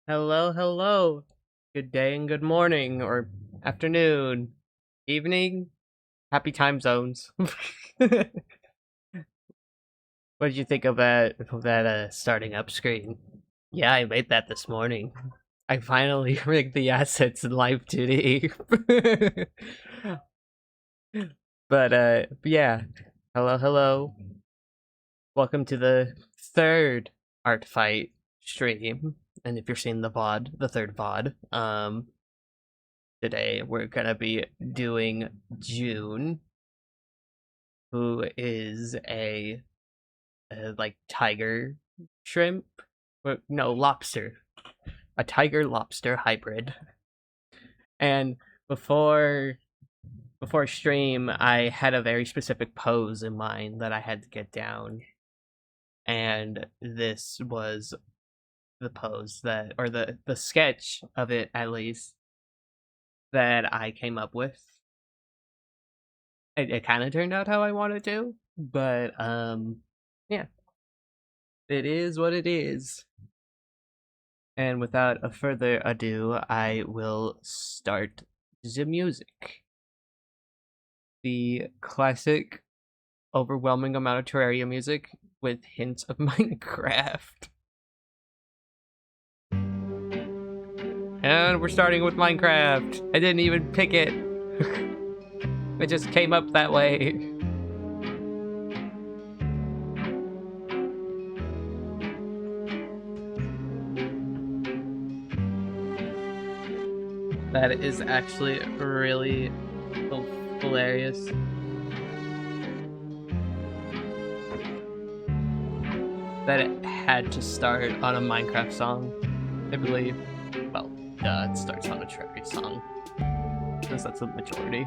Hello, hello. Good day and good morning, or afternoon, evening, happy time zones. What did you think of that starting up screen? Yeah, I made that this morning. I finally rigged the assets in Live 2D. But yeah. Hello, hello. Welcome to the third Artfight stream. And if you're seeing the VOD, the third VOD, today we're gonna be doing June, who is a like tiger shrimp, no, lobster, a tiger lobster hybrid. And before before stream, I had a very specific pose in mind that I had to get down, and this was the pose that, or the sketch of it at least, that I came up with. It kind of turned out how I wanted to, but yeah, it is what it is. And without a further ado, I will start the music. The classic, overwhelming amount of Terraria music with hints of Minecraft. And we're starting with Minecraft. I didn't even pick it. It just came up that way. That is actually really hilarious. That it had to start on a Minecraft song, I believe. Well, it starts on a Terraria song, because that's the majority.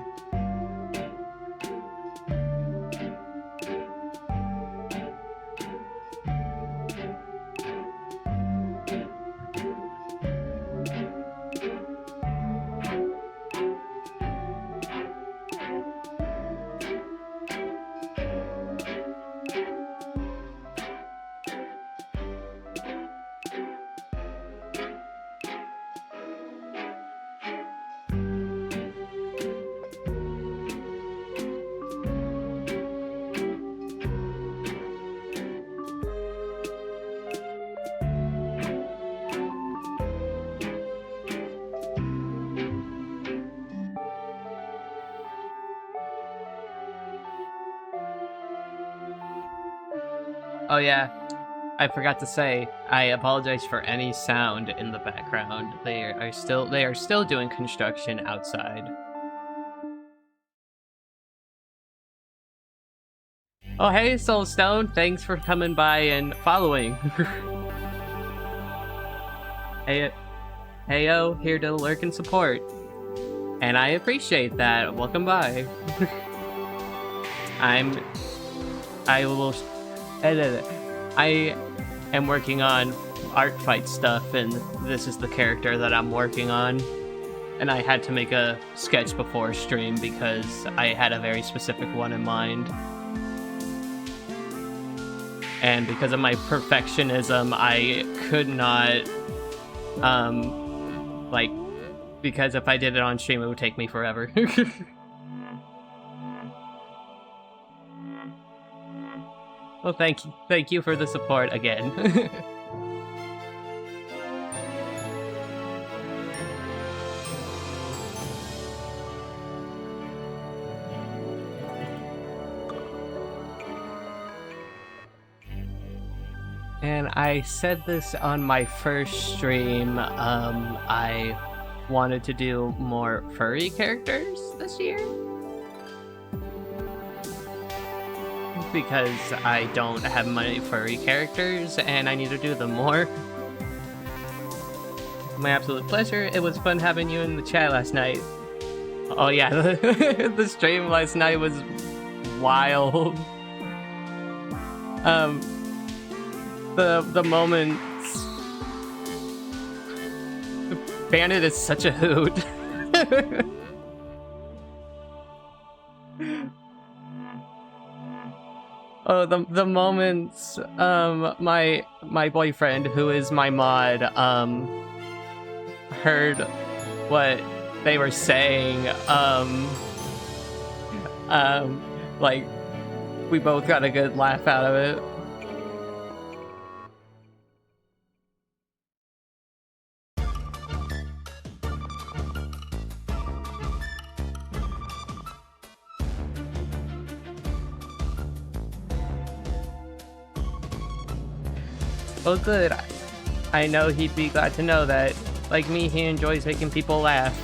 Oh yeah, I forgot to say, I apologize for any sound in the background. They are still doing construction outside. Oh hey Soulstone, thanks for coming by and following. Hey, heyo, here to lurk and support. And I appreciate that. Welcome by. I will edit it. I am working on Artfight stuff, and this is the character that I'm working on. And I had to make a sketch before stream because I had a very specific one in mind. And because of my perfectionism, I could not, because if I did it on stream, it would take me forever. Well, thank you for the support again. And I said this on my first stream, I wanted to do more furry characters this year. Because I don't have many furry characters and I need to do them more. My absolute pleasure. It was fun having you in the chat last night. Oh yeah, the stream last night was wild. The moments. Bandit is such a hoot. Oh, the moments, my boyfriend, who is my mod, heard what they were saying, like, we both got a good laugh out of it. Well, good. I know he'd be glad to know that, like me, he enjoys making people laugh.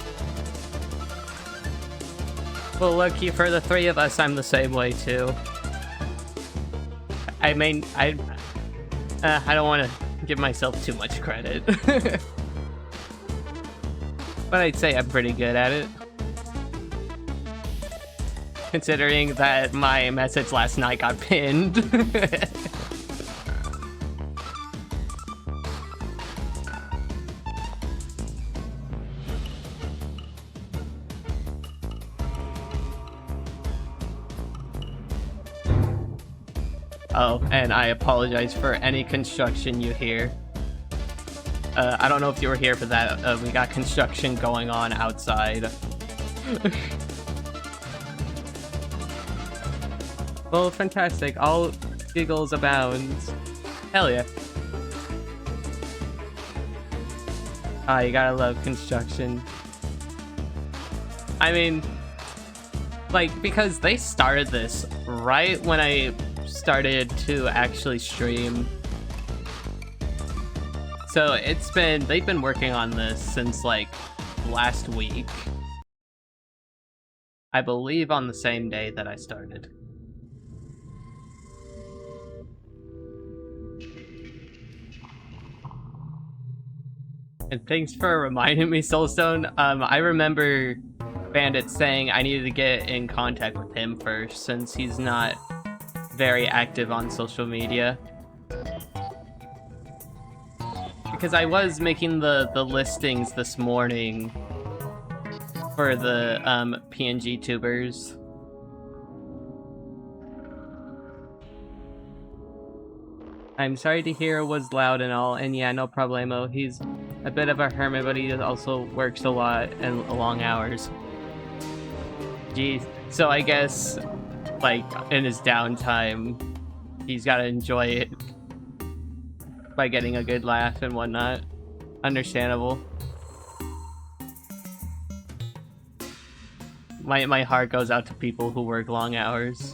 Well, lucky for the three of us, I'm the same way, too. I mean, I don't want to give myself too much credit. But I'd say I'm pretty good at it. Considering that my message last night got pinned. Oh, and I apologize for any construction you hear. I don't know if you were here for that. We got construction going on outside. Well, fantastic. All giggles abound. Hell yeah. Ah, you gotta love construction. I mean, like, because they started this right when I started to actually stream. So they've been working on this since like last week. I believe on the same day that I started. And thanks for reminding me, Soulstone. I remember Bandit saying I needed to get in contact with him first, since he's not very active on social media. Because I was making the listings this morning for the PNG tubers. I'm sorry to hear it was loud and all, and yeah, no problemo. He's a bit of a hermit, but he also works a lot and long hours. Geez. So I guess, like, in his downtime, he's gotta enjoy it by getting a good laugh and whatnot. Understandable. My heart goes out to people who work long hours.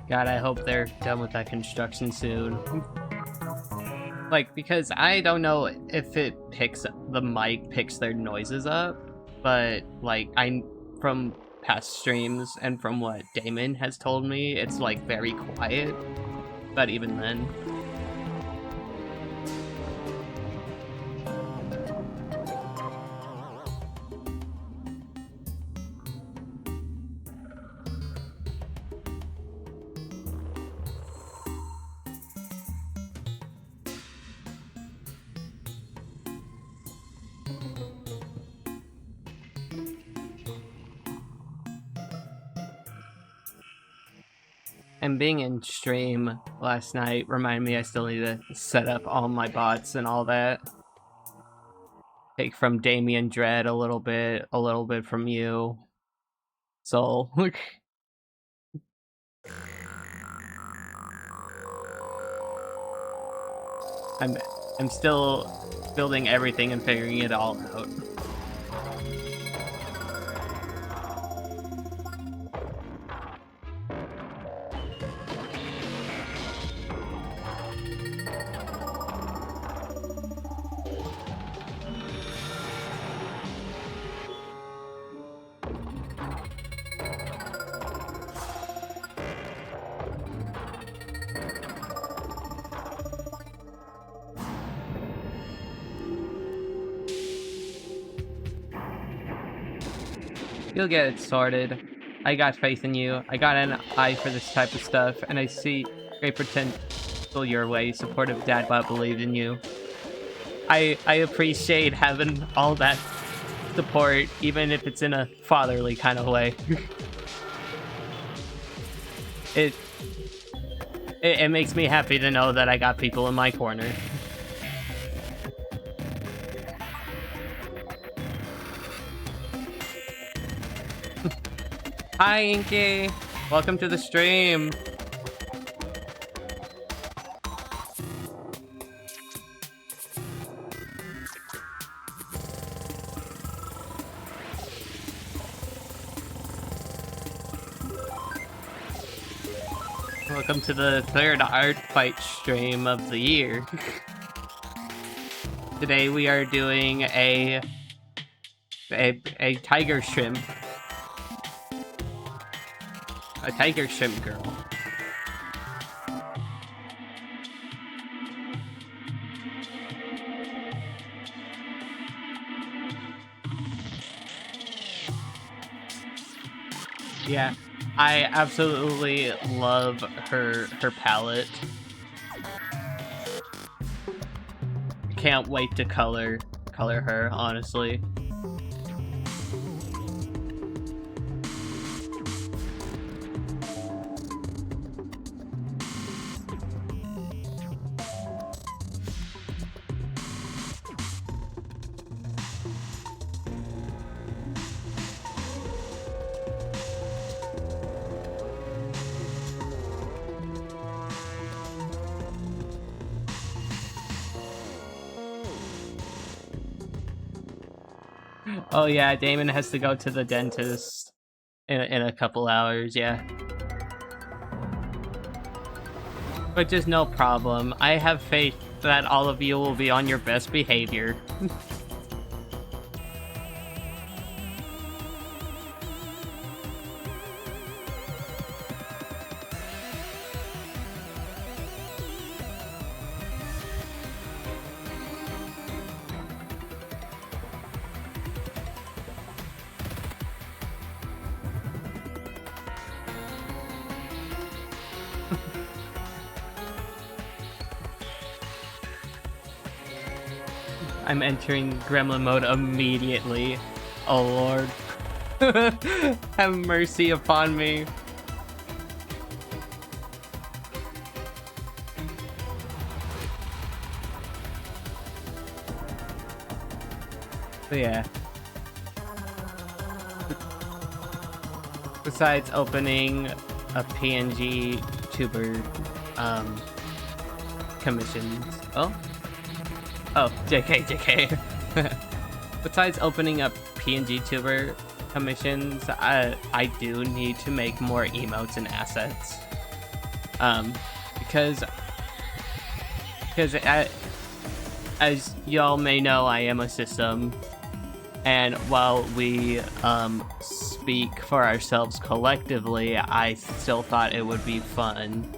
God, I hope they're done with that construction soon. Like, because I don't know if the mic picks their noises up, but, like, from past streams and from what Damon has told me, it's, like, very quiet. But even then. And being in stream last night reminded me I still need to set up all my bots and all that. Take from Damien Dread a little bit from you. So I'm still building everything and figuring it all out. You'll get it sorted. I got faith in you. I got an eye for this type of stuff, and I see great potential your way. Supportive dad but believed in you. I appreciate having all that support, even if it's in a fatherly kind of way. It makes me happy to know that I got people in my corner. Hi, Inky! Welcome to the stream! Welcome to the third Artfight stream of the year. Today we are doing a tiger shrimp. A tiger shrimp girl. Yeah, I absolutely love her palette. Can't wait to color her, honestly. Oh yeah, Damon has to go to the dentist in a couple hours, yeah. Which is no problem. I have faith that all of you will be on your best behavior. I'm entering gremlin mode immediately. Oh lord. Have mercy upon me. So yeah. Besides opening a PNG tuber commissions. Oh, JK. Besides opening up PNG tuber commissions, I do need to make more emotes and assets. Because as y'all may know, I am a system, and while we speak for ourselves collectively, I still thought it would be fun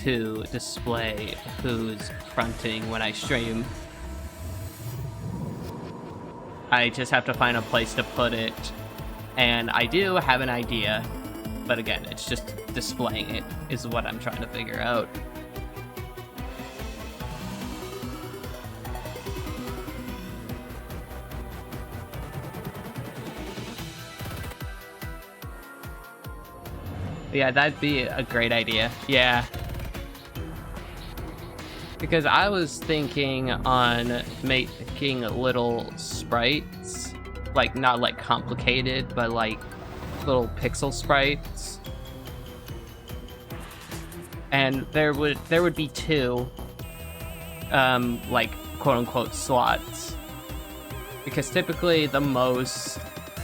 to display who's fronting when I stream. I just have to find a place to put it, and I do have an idea, but again, it's just displaying it is what I'm trying to figure out. Yeah, that'd be a great idea. Yeah. Because I was thinking on making little sprites, like not like complicated, but like little pixel sprites. And there would be two, like quote unquote slots. Because typically the most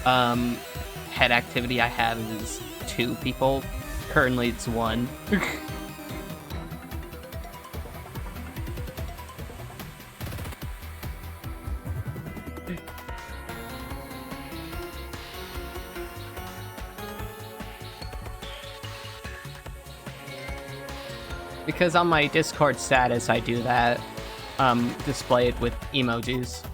head activity I have is 2 people. Currently it's 1. Because on my Discord status I do that, display it with emojis.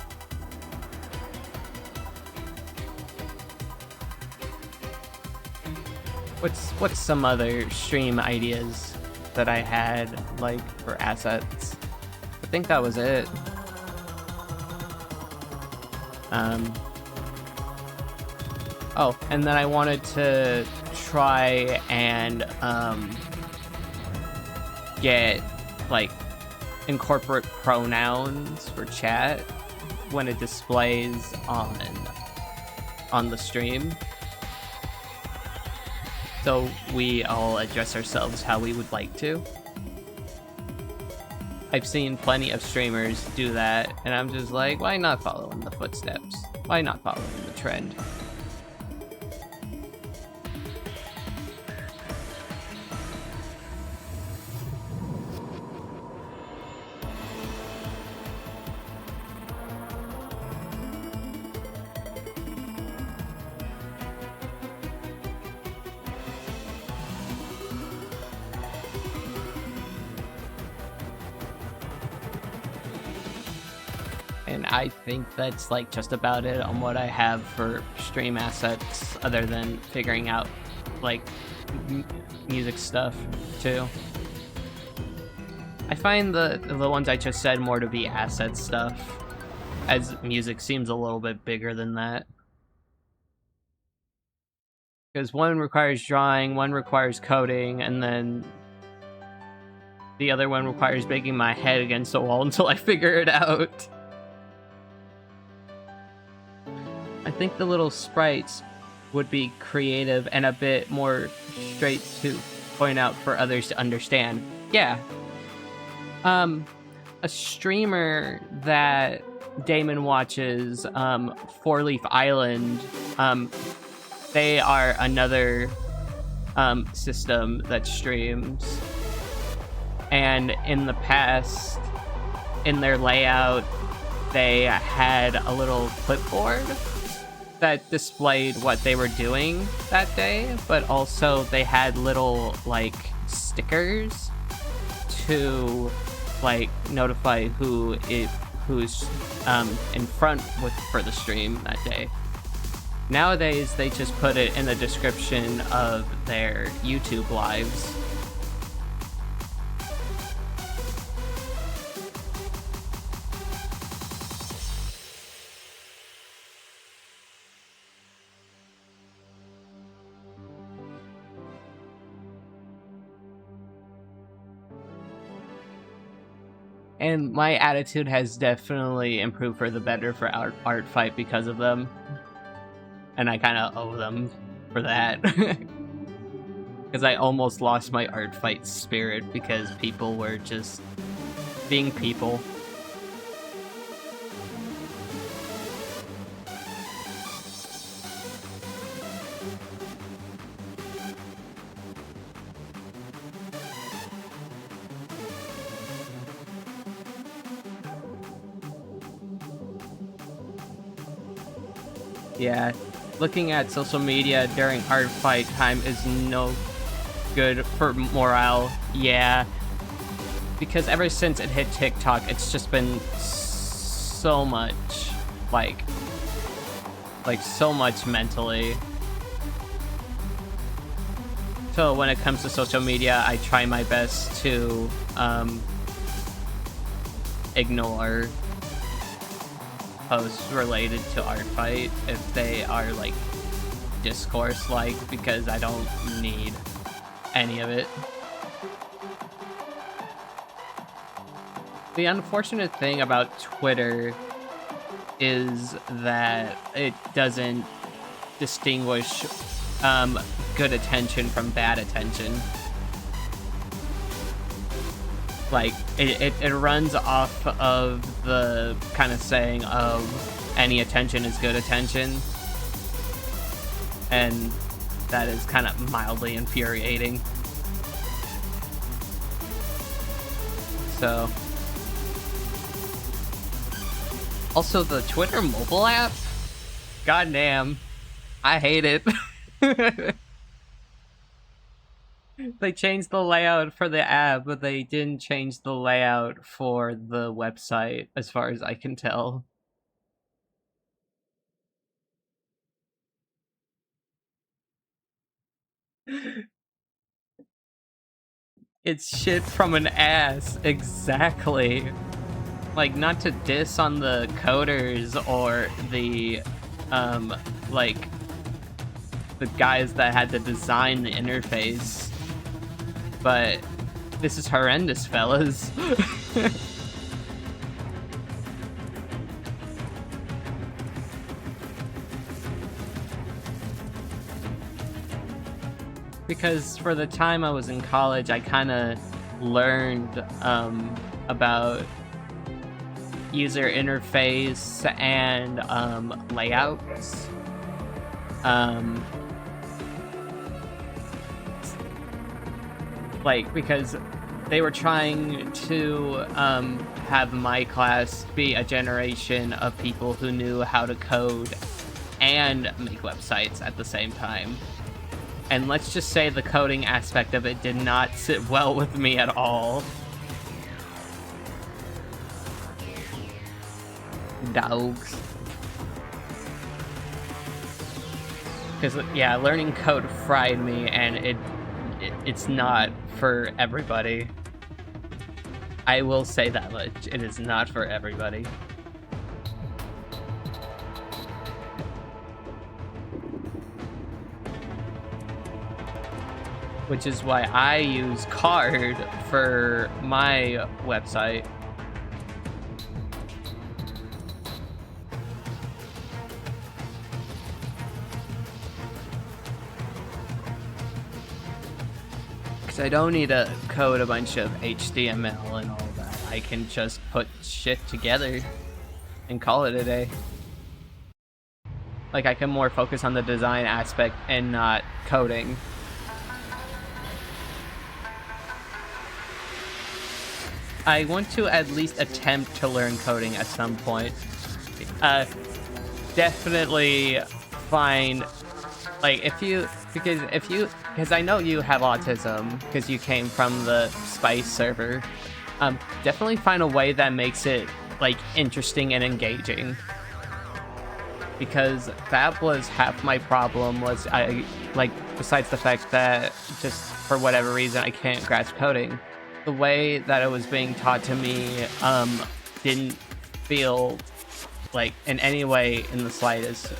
What's some other stream ideas that I had, like, for assets? I think that was it. Oh, and then I wanted to try and get, like, incorporate pronouns for chat when it displays on the stream. So we all address ourselves how we would like to. I've seen plenty of streamers do that, and I'm just like, why not follow in the footsteps? Why not follow in the trend? And I think that's, like, just about it on what I have for stream assets, other than figuring out, like, music stuff too. I find the ones I just said more to be asset stuff, as music seems a little bit bigger than that. Because one requires drawing, one requires coding, and then the other one requires banging my head against the wall until I figure it out. I think the little sprites would be creative and a bit more straight to point out for others to understand. Yeah. A streamer that Damon watches, Four Leaf Island, they are another system that streams. And in the past, in their layout, they had a little clipboard that displayed what they were doing that day, but also they had little, like, stickers to, like, notify who's in front for the stream that day. Nowadays, they just put it in the description of their YouTube lives. And my attitude has definitely improved for the better for Artfight because of them. And I kind of owe them for that. Because I almost lost my Artfight spirit because people were just being people. Yeah, looking at social media during Artfight time is no good for morale. Yeah, because ever since it hit TikTok, it's just been so much, like so much mentally. So when it comes to social media, I try my best to ignore posts related to Artfight if they are, like, discourse-like, because I don't need any of it. The unfortunate thing about Twitter is that it doesn't distinguish good attention from bad attention. Like, it runs off of the kind of saying of any attention is good attention. And that is kind of mildly infuriating. So. Also, the Twitter mobile app? Goddamn. I hate it. They changed the layout for the app, but they didn't change the layout for the website, as far as I can tell. It's shit from an ass, exactly. Like, not to diss on the coders or the, like, the guys that had to design the interface, but this is horrendous, fellas. Because for the time I was in college, I kind of learned about user interface and layouts. Like, because they were trying to have my class be a generation of people who knew how to code and make websites at the same time. And let's just say the coding aspect of it did not sit well with me at all. Dogs. Because, yeah, learning code fried me, and it's not for everybody. I will say that much. It is not for everybody. Which is why I use Card for my website. Because I don't need to code a bunch of HTML and all that. I can just put shit together and call it a day. Like, I can more focus on the design aspect and not coding. I want to at least attempt to learn coding at some point. Definitely find, like, because I know you have autism, because you came from the Spice server. Definitely find a way that makes it, like, interesting and engaging. Because that was half my problem, was besides the fact that just for whatever reason I can't grasp coding. The way that it was being taught to me didn't feel like in any way in the slightest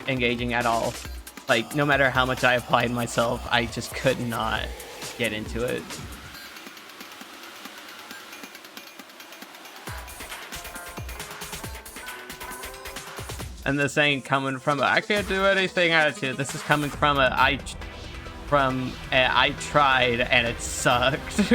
engaging at all. Like, no matter how much I applied myself, I just could not get into it. And this ain't coming from a I can't do anything attitude. This is coming from a I tried and it sucked.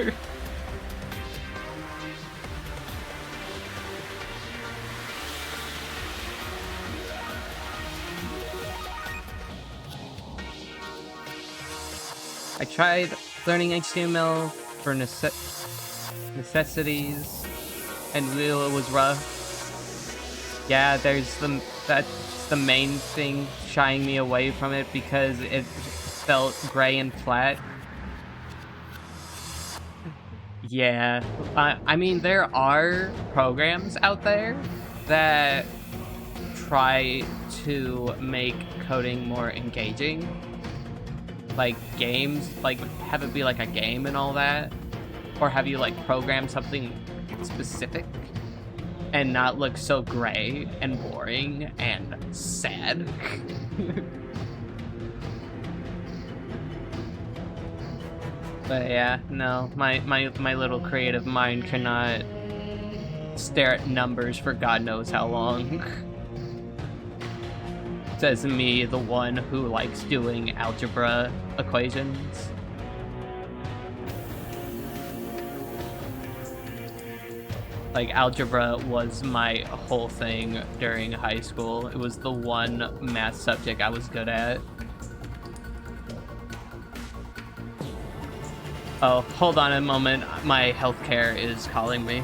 I tried learning HTML for necessities, and it was rough. Yeah, that's the main thing shying me away from it, because it felt gray and flat. Yeah, I mean, there are programs out there that try to make coding more engaging. Like games, like have it be like a game and all that. Or have you like program something specific and not look so gray and boring and sad. But yeah, no, my little creative mind cannot stare at numbers for God knows how long. Says me, the one who likes doing algebra equations. Like, algebra was my whole thing during high school. It was the one math subject I was good at. Oh, hold on a moment. My healthcare is calling me.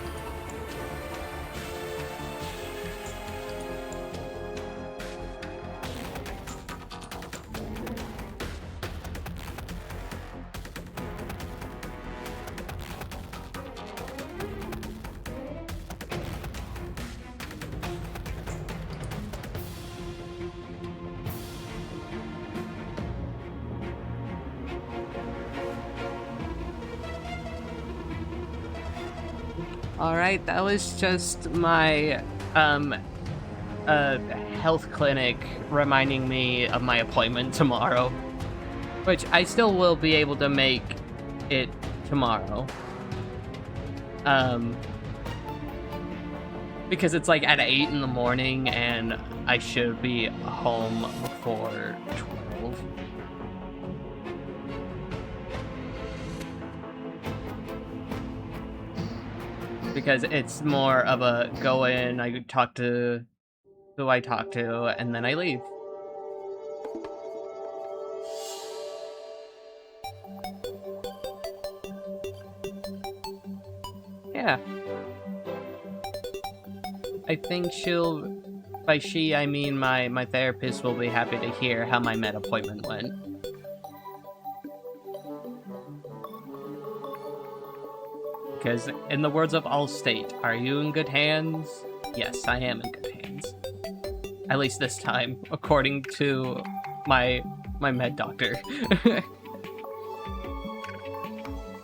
Alright, that was just my health clinic reminding me of my appointment tomorrow. Which I still will be able to make it tomorrow. Because it's like at 8 in the morning and I should be home before 12. Because it's more of a go in, I talk to who I talk to, and then I leave. Yeah. I think by she, I mean my therapist will be happy to hear how my med appointment went. Because in the words of Allstate, are you in good hands? Yes, I am in good hands. At least this time, according to my med doctor.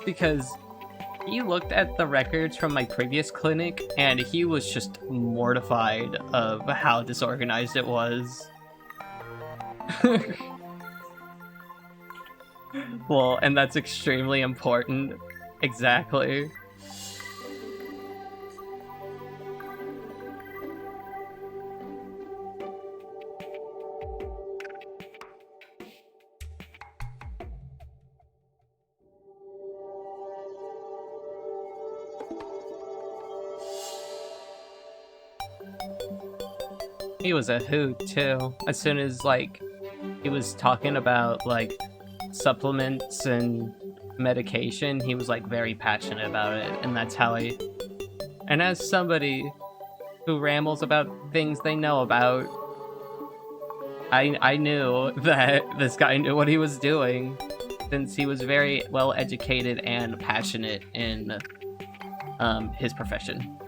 Because he looked at the records from my previous clinic, and he was just mortified of how disorganized it was. Well, and that's extremely important. Exactly. He was a hoot, too. As soon as, like, he was talking about, like, supplements and medication, he was, like, very passionate about it, and that's how And as somebody who rambles about things they know about, I knew that this guy knew what he was doing, since he was very well educated and passionate in, his profession.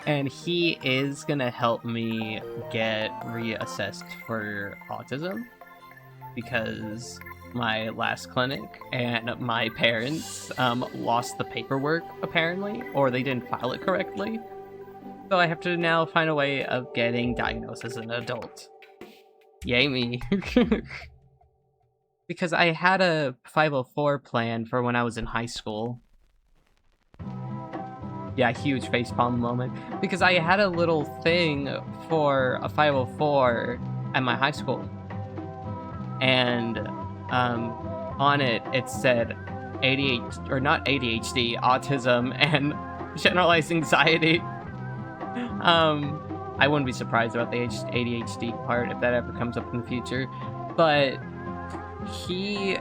And he is gonna help me get reassessed for autism, because my last clinic and my parents lost the paperwork, apparently, or they didn't file it correctly. So I have to now find a way of getting diagnosed as an adult. Yay me. Because I had a 504 plan for when I was in high school. Yeah, huge facepalm moment. Because I had a little thing for a 504 at my high school. And on it, it said ADHD, or not ADHD, autism, and generalized anxiety. I wouldn't be surprised about the ADHD part if that ever comes up in the future. But he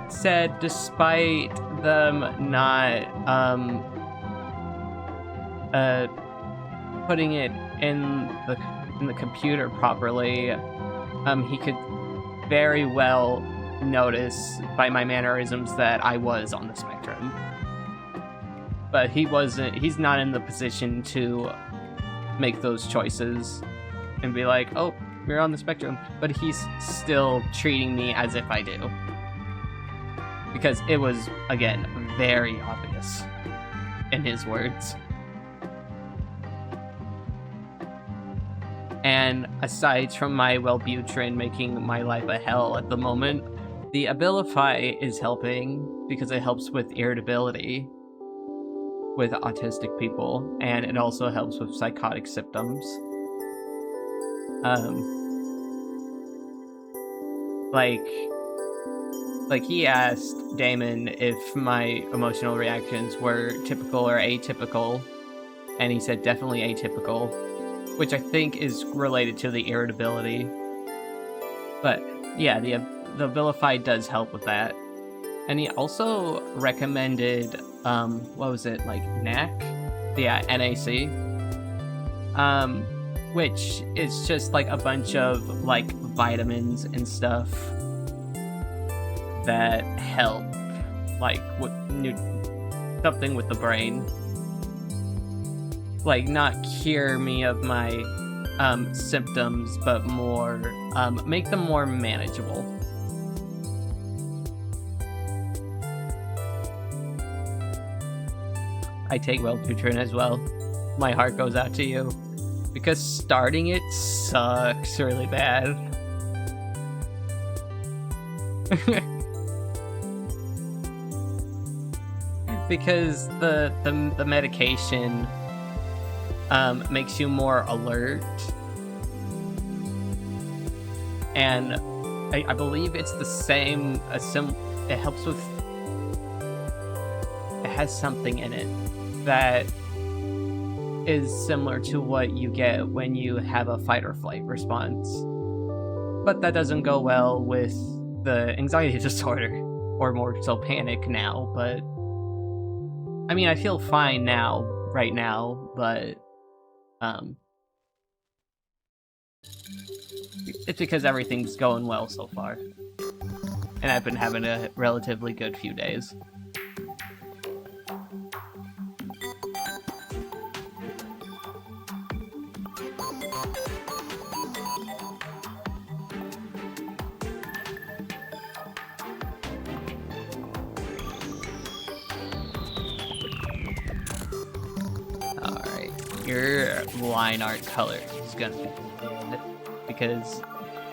said despite them not putting it in the computer properly, he could very well notice by my mannerisms that I was on the spectrum. But he's not in the position to make those choices and be like, oh, you're on the spectrum. But he's still treating me as if I do. Because it was, again, very obvious in his words. And aside from my Wellbutrin making my life a hell at the moment, the Abilify is helping because it helps with irritability with autistic people, and it also helps with psychotic symptoms. Like he asked Damon if my emotional reactions were typical or atypical, and he said definitely atypical, which I think is related to the irritability. But yeah, the Abilify does help with that. And he also recommended, what was it, like NAC? Yeah, NAC. Which is just like a bunch of like vitamins and stuff that help, like with something with the brain. Like not cure me of my symptoms, but more make them more manageable. I take Wellbutrin as well. My heart goes out to you, because starting it sucks really bad. Because the medication makes you more alert, and I believe it's the same. It helps with. It has something in it that is similar to what you get when you have a fight or flight response, but that doesn't go well with the anxiety disorder, or more so panic now. But I mean, I feel fine now, right now, but it's because everything's going well so far, and I've been having a relatively good few days. Your line art color is gonna be good, because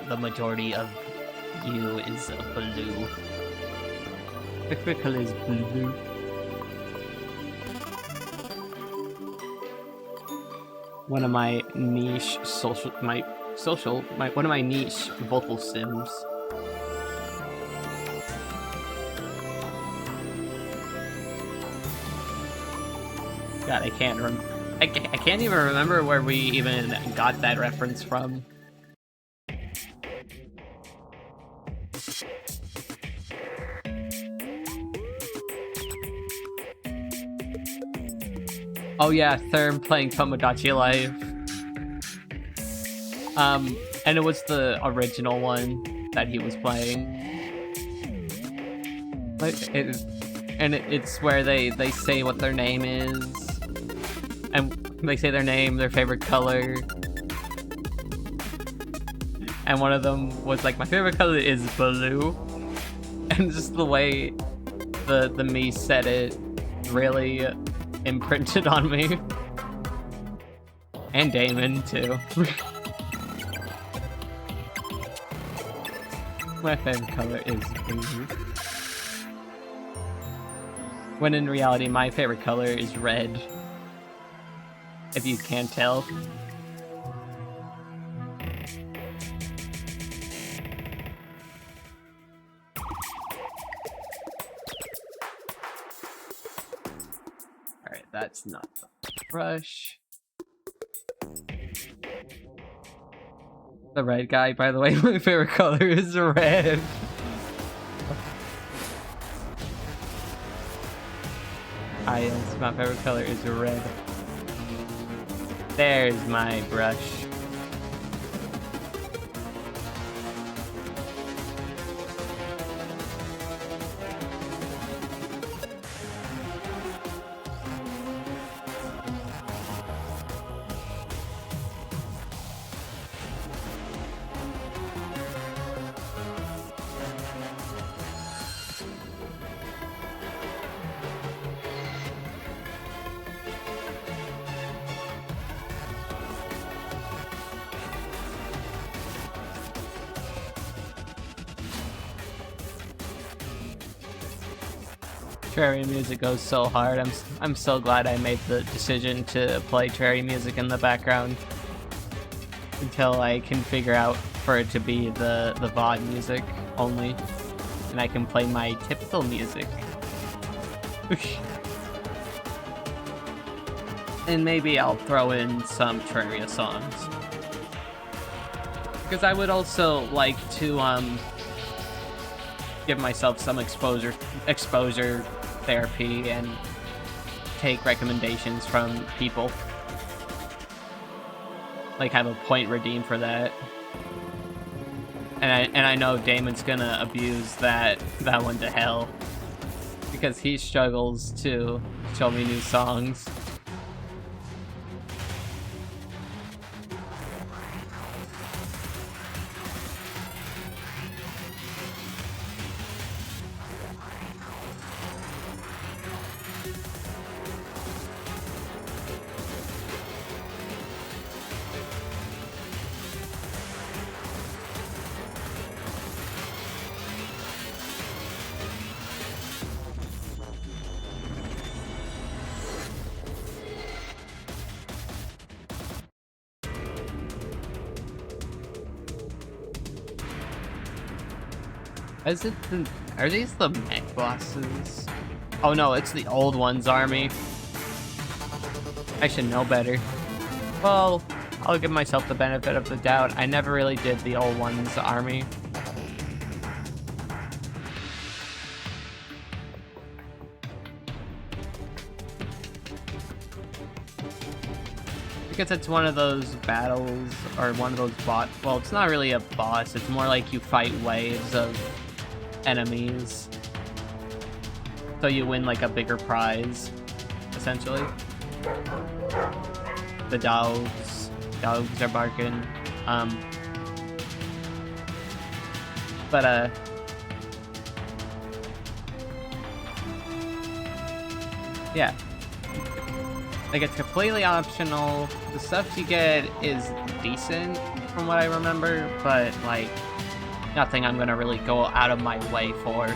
the majority of you is blue. My favorite color is blue. One of my niche one of my niche vocal sims. God, I can't even remember where we even got that reference from. Oh yeah, Therm playing Tomodachi Life. And it was the original one that he was playing. It's where they say what their name is. And they say their name, their favorite color. And one of them was like, my favorite color is blue. And just the way the me said it really imprinted on me. And Damon, too. My favorite color is blue. When in reality, my favorite color is red. If you can't tell. Alright, that's not the brush. The red guy, by the way, my favorite color is red. Yes, my favorite color is red. There's my brush. Cherry music goes so hard. I'm so glad I made the decision to play Cherry music in the background until I can figure out for it to be the VOD music only, and I can play my typical music. And maybe I'll throw in some Terraria songs, because I would also like to give myself some exposure therapy and take recommendations from people. Like, have a point redeemed for that. And I know Damon's gonna abuse that one to hell, because he struggles to show me new songs. Is it are these the mech bosses? Oh no, it's the old one's army. I should know better. Well, I'll give myself the benefit of the doubt. I never really did the old one's army. Because it's one of those battles, or one of those well, it's not really a boss, it's more like you fight waves of enemies. So you win like a bigger prize, essentially. The dogs are barking. Yeah. Like, it's completely optional. The stuff you get is decent, from what I remember, but, like, nothing I'm gonna really go out of my way for.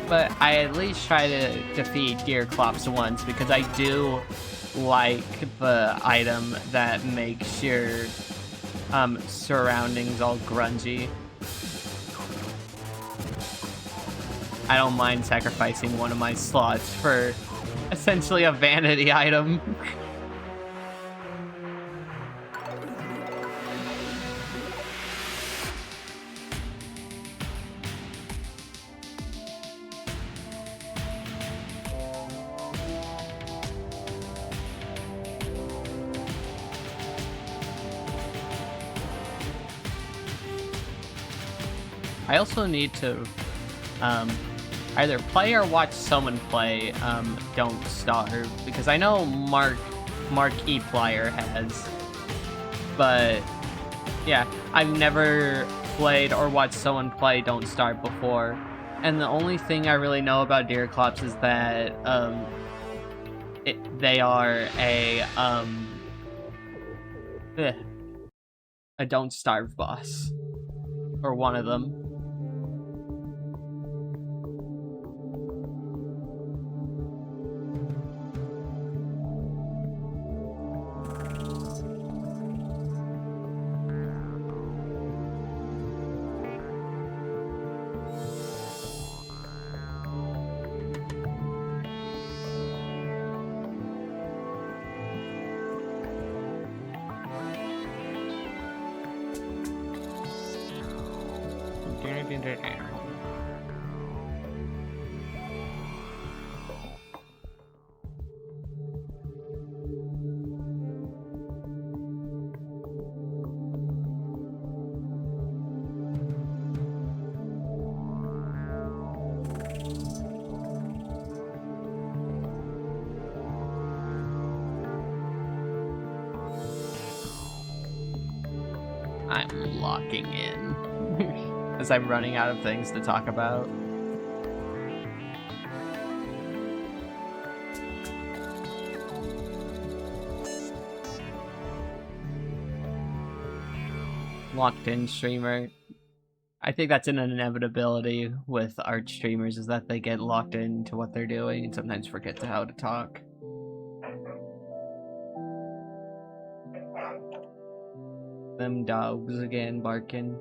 But I at least try to defeat Gearclops once, because I do like the item that makes your surroundings all grungy. I don't mind sacrificing one of my slots for essentially a vanity item. I also need to either play or watch someone play Don't Starve, because I know Mark E. Plyer has, but yeah, I've never played or watched someone play Don't Starve before, and the only thing I really know about Deerclops is that they are a Don't Starve boss, or one of them. I'm locking in as I'm running out of things to talk about. Locked in streamer. I think that's an inevitability with art streamers, is that they get locked into what they're doing and sometimes forget how to talk. Them dogs again barking.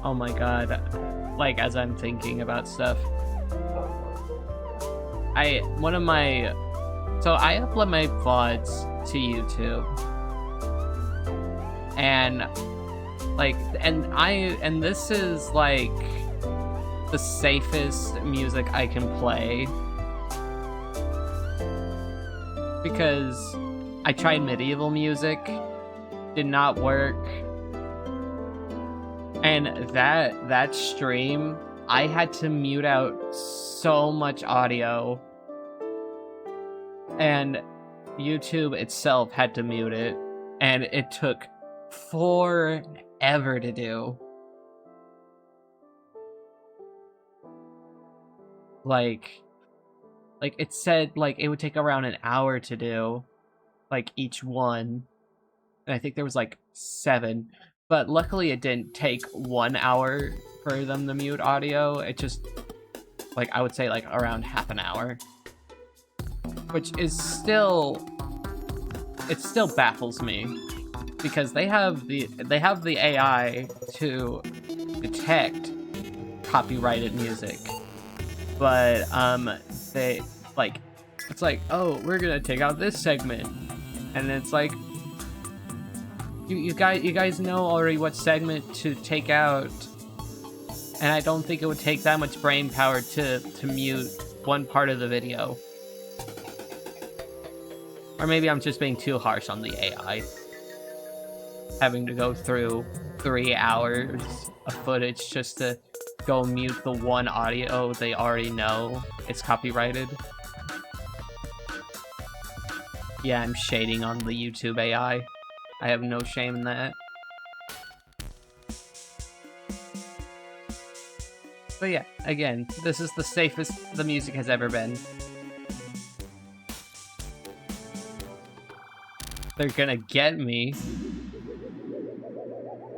Oh my god, like, as I'm thinking about stuff, I upload my VODs to YouTube, and like, and this is like the safest music I can play, because I tried medieval music, did not work. And that stream, I had to mute out so much audio, and YouTube itself had to mute it, and it took forever to do. Like, Like, it said, like, it would take around an hour to do, like, each one. And I think there was, like, 7. But luckily it didn't take 1 hour for them to mute audio. It just, like, I would say, like, around half an hour. Which is still... It still baffles me. Because they have the AI to detect copyrighted music. But, they, like, it's like, oh, we're gonna take out this segment. And it's like, you guys know already what segment to take out. And I don't think it would take that much brain power to mute one part of the video. Or maybe I'm just being too harsh on the AI. Having to go through 3 hours of footage just to go mute the one audio they already know it's copyrighted. Yeah, I'm shading on the YouTube AI. I have no shame in that. But yeah, again, this is the safest the music has ever been. They're gonna get me.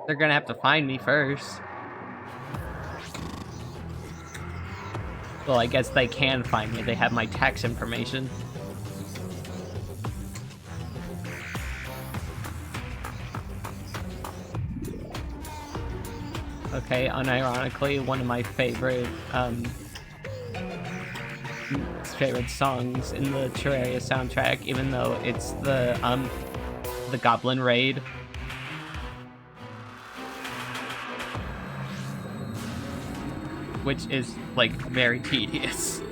They're gonna have to find me first. Well, I guess they can find me. They have my tax information. Okay, unironically, one of my favorite songs in the Terraria soundtrack, even though it's the Goblin Raid. Which is, like, very tedious.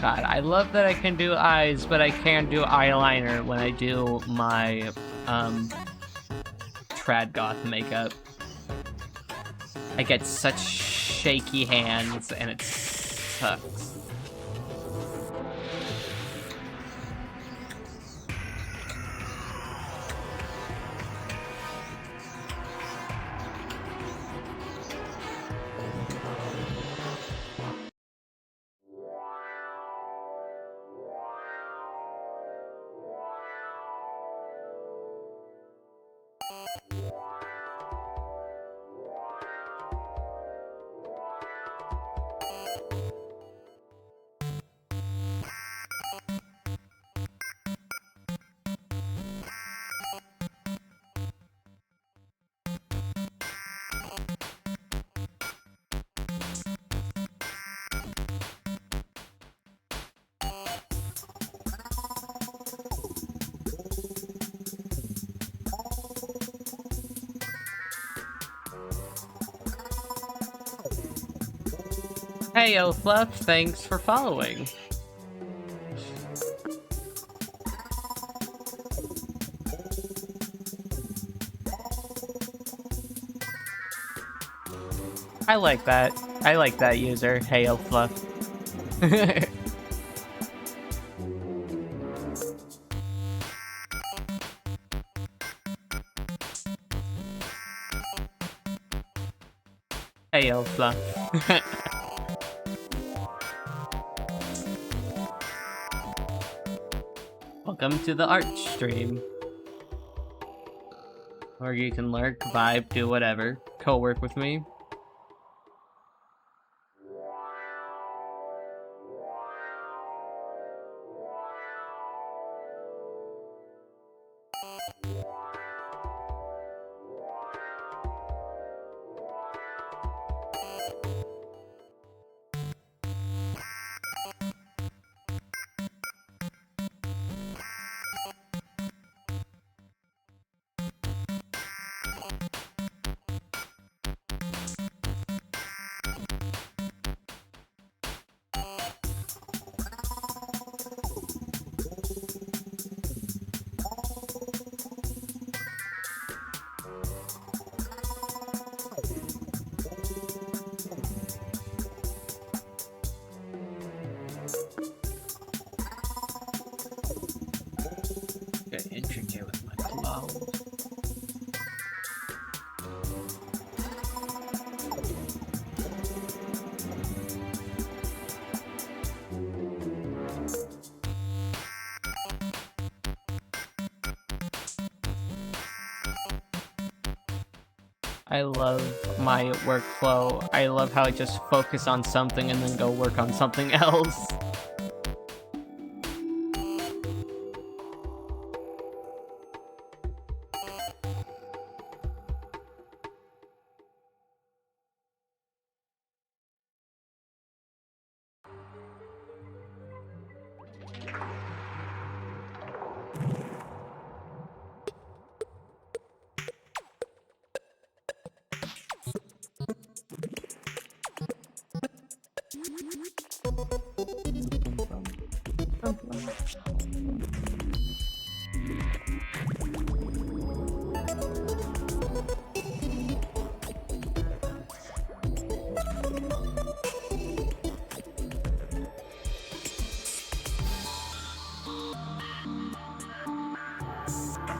God, I love that I can do eyes, but I can't do eyeliner when I do my, trad goth makeup. I get such shaky hands, and it sucks. Hey, Fluff, thanks for following. I like that. I like that user. Hey, Fluff. Hey, Fluff. Welcome to the art stream. Or you can lurk, vibe, do whatever. Co-work with me. workflow. I love my workflow. I love how I just focus on something and then go work on something else.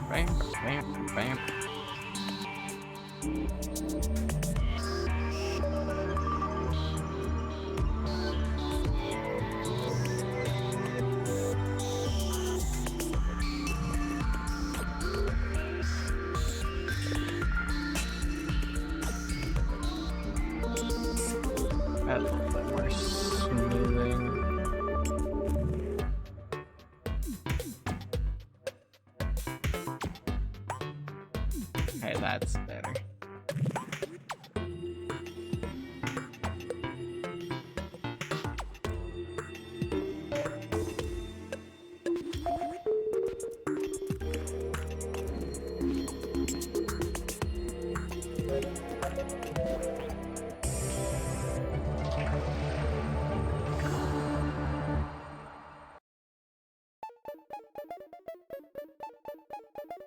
Bam, bam, bam. Add a little bit more smoothing. Okay, that's better.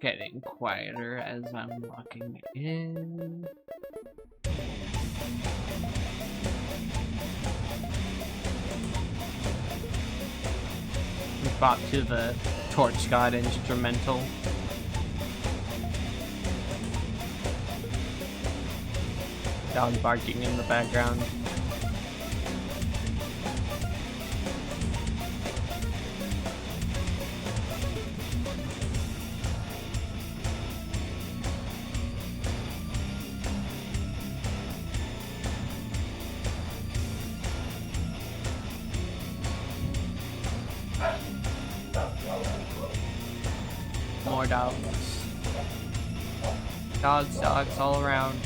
Getting quieter as I'm walking in. We bought to the Torch God instrumental. Dog barking in the background. More dogs. Dogs all around.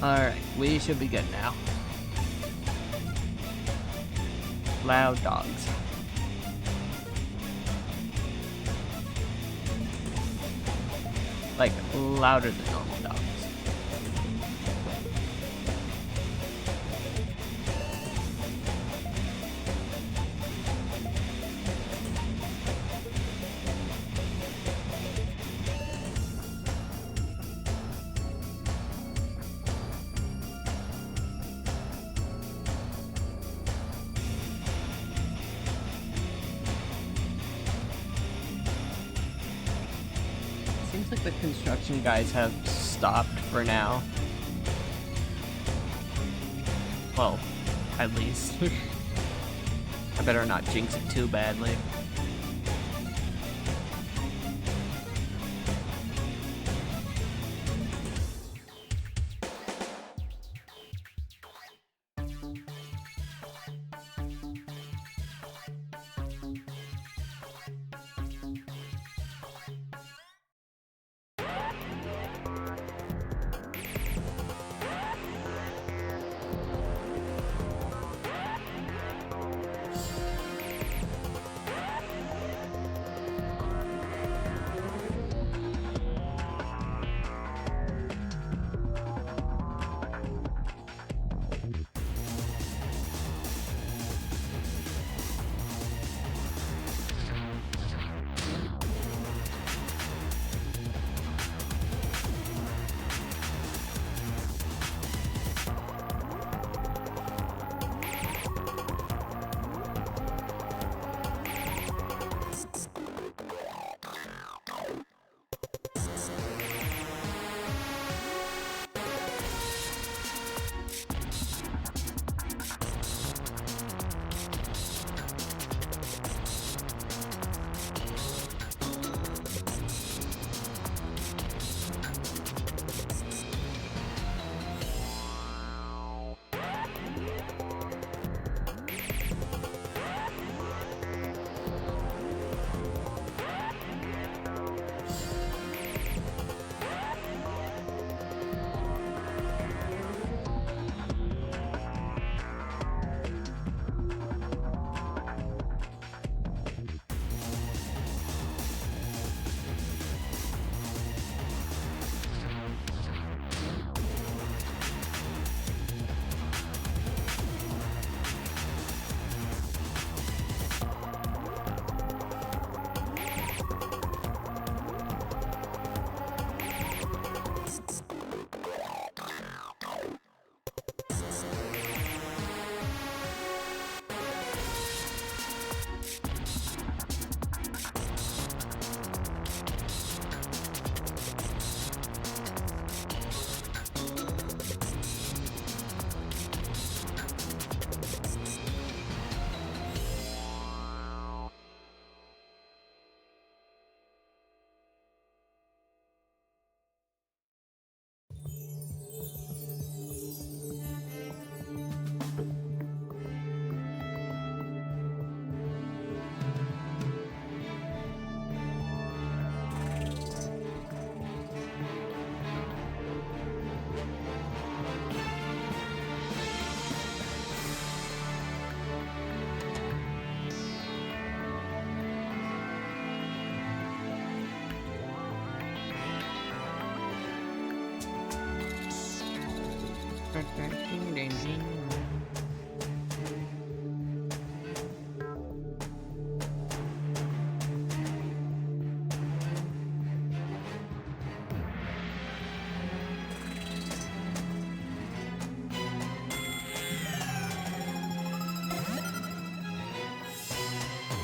Alright, we should be good now. Loud dogs. Like, louder than normal dogs. Seems like the construction guys have stopped for now. Well, at least. I better not jinx it too badly.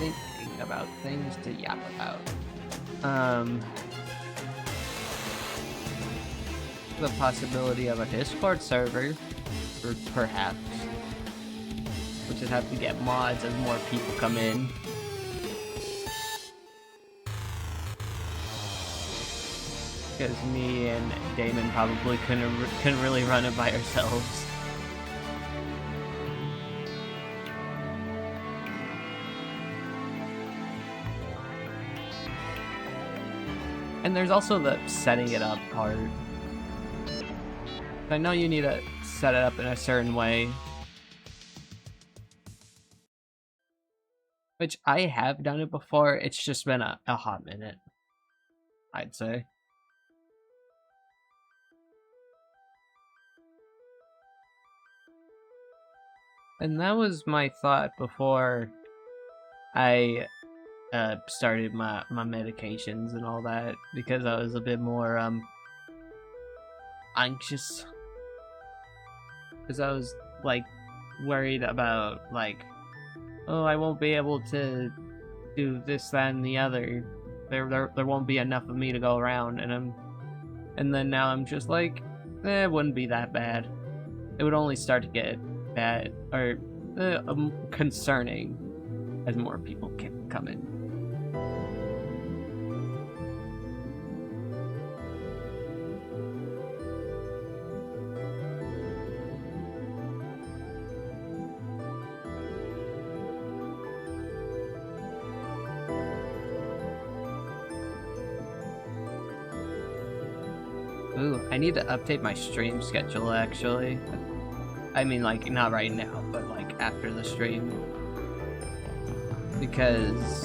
Thinking about things to yap about. The possibility of a Discord server, or perhaps. We'll just have to get mods as more people come in. Because me and Damon probably couldn't really run it by ourselves. And there's also the setting it up part. I know you need to set it up in a certain way. Which I have done it before, it's just been a hot minute, I'd say. And that was my thought before I started my medications and all that, because I was a bit more anxious, because I was like worried about like, oh, I won't be able to do this, that, and the other. There won't be enough of me to go around, and then now I'm just like, it wouldn't be that bad. It would only start to get bad or concerning as more people can come in. Ooh, I need to update my stream schedule, actually. I mean, like, not right now, but, like, after the stream. Because,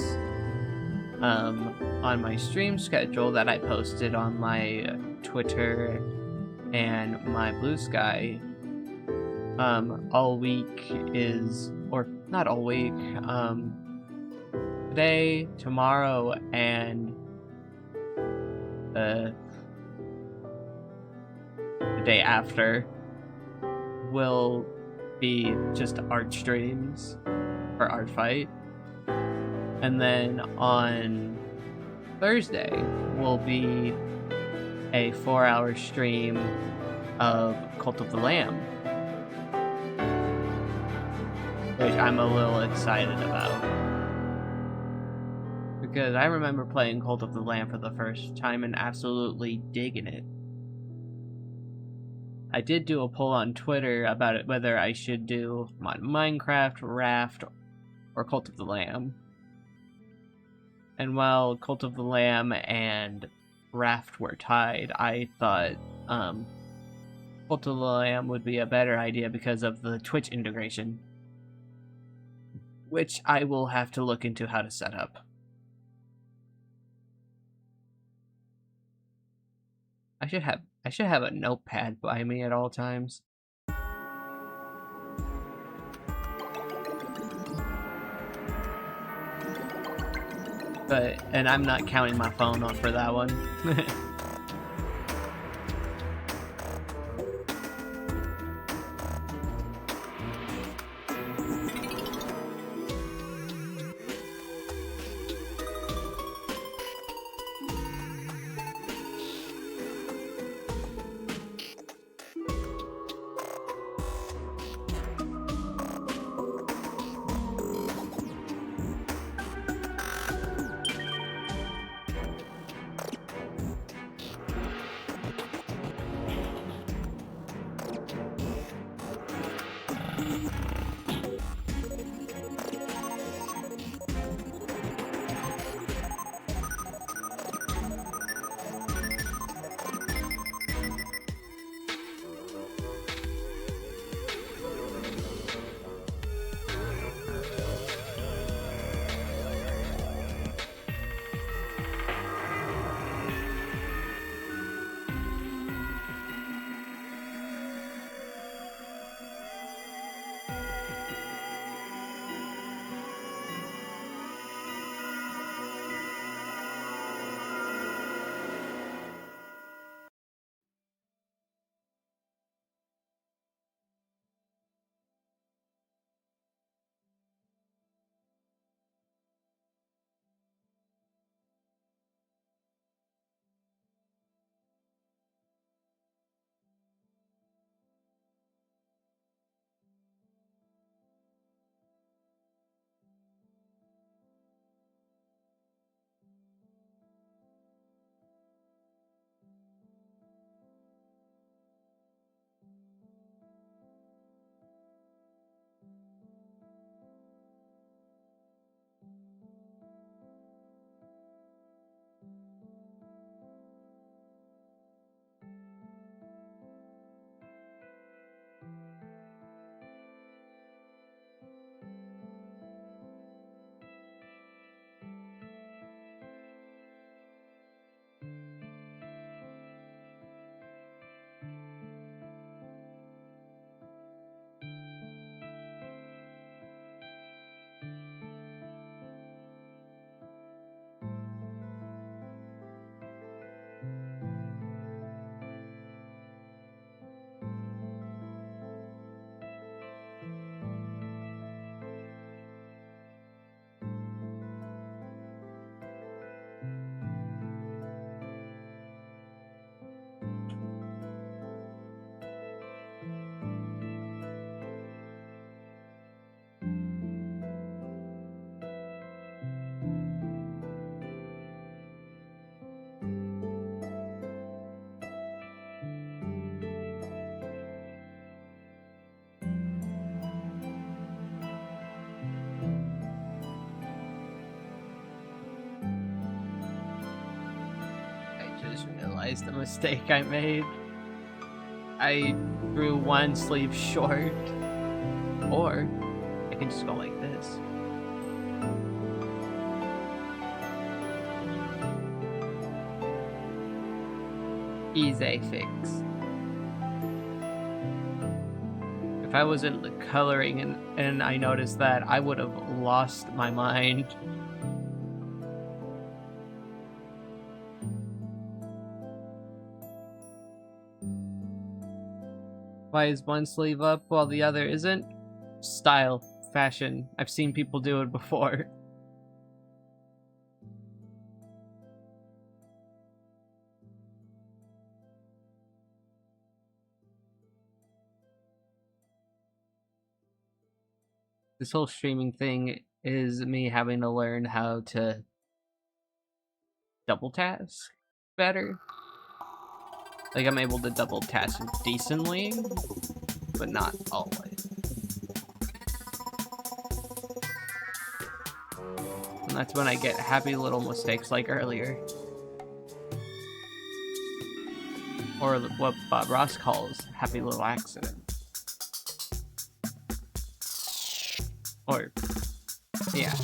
on my stream schedule that I posted on my Twitter and my Blue Sky, all week is, or not all week, today, tomorrow, and, the day after will be just art streams for Artfight, and then on Thursday will be a 4-hour stream of Cult of the Lamb, which I'm a little excited about, because I remember playing Cult of the Lamb for the first time and absolutely digging it. I did do a poll on Twitter about it, whether I should do Minecraft, Raft, or Cult of the Lamb. And while Cult of the Lamb and Raft were tied, I thought Cult of the Lamb would be a better idea because of the Twitch integration, which I will have to look into how to set up. I should have a notepad by me at all times. And I'm not counting my phone on for that one. just realized the mistake I made. I drew one sleeve short. Or I can just go like this. Easy fix. If I wasn't coloring and I noticed that, I would have lost my mind. Why is one sleeve up while the other isn't? Style, fashion. I've seen people do it before. This whole streaming thing is me having to learn how to double task better. Like, I'm able to double task decently, but not always. And that's when I get happy little mistakes like earlier. Or what Bob Ross calls happy little accidents. Or, yeah.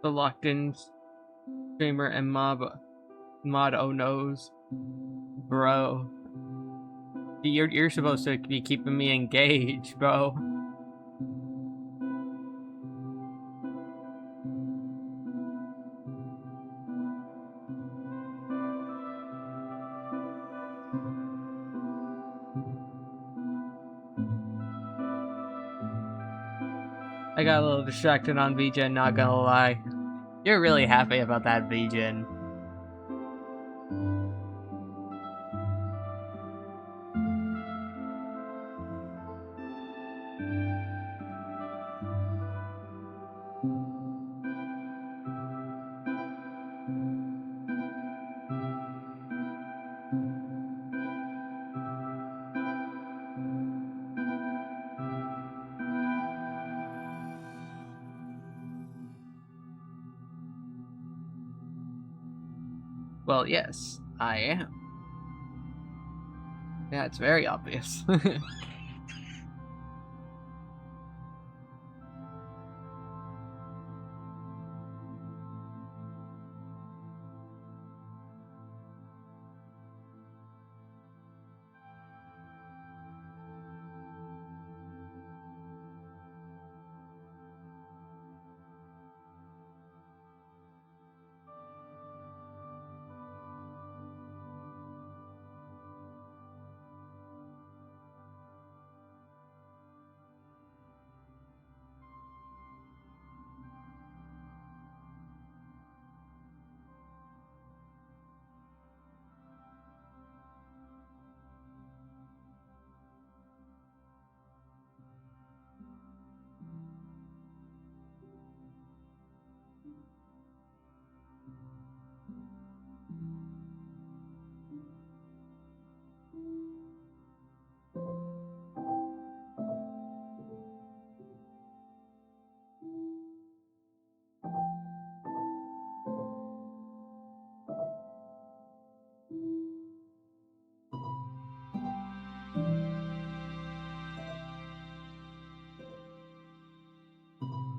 the locked-in streamer and mod oh no's, bro. You're supposed to be keeping me engaged, bro. I got a little distracted on VGen, not gonna lie. You're really happy about that, VGen. Well, yes, I am. Yeah, it's very obvious.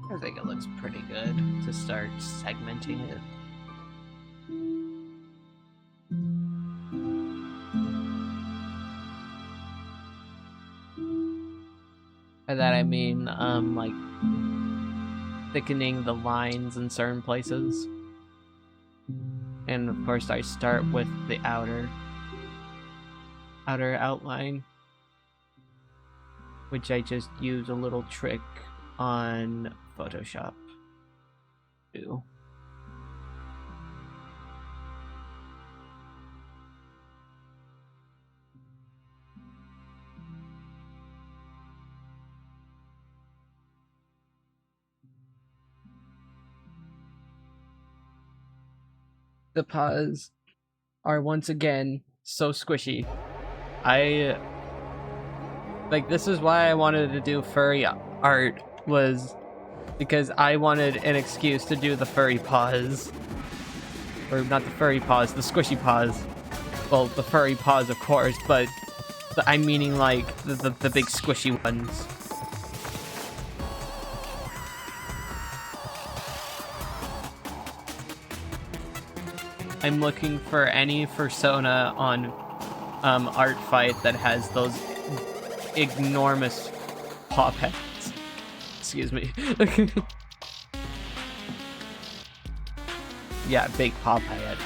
I think it looks pretty good to start segmenting it. By that I mean, like, thickening the lines in certain places. And of course I start with the outer outline, which I just use a little trick on Photoshop too. The paws are once again so squishy. This is why I wanted to do furry art, was because I wanted an excuse to do the furry paws. Or not the furry paws, the squishy paws. Well, the furry paws, of course, but I'm meaning like the big squishy ones. I'm looking for any persona on Artfight that has those enormous paw pads. Excuse me. Yeah, big paw pads.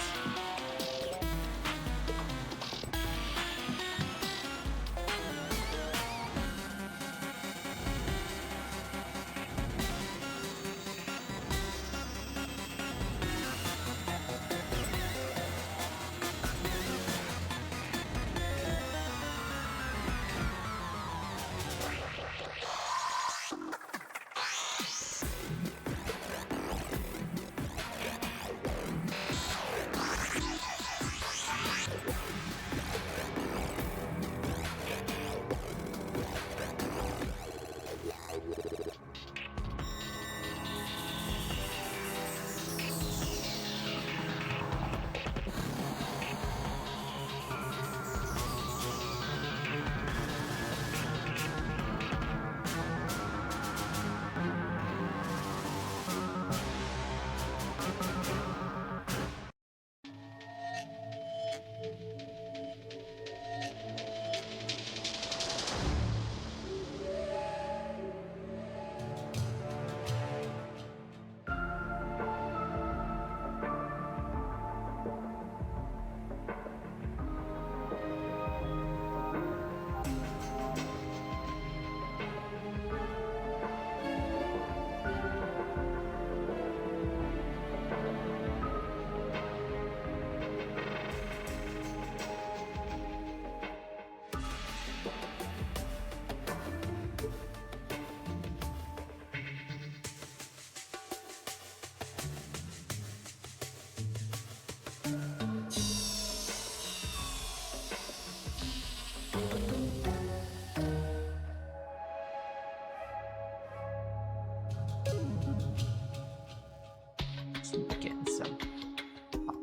Getting some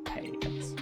payouts.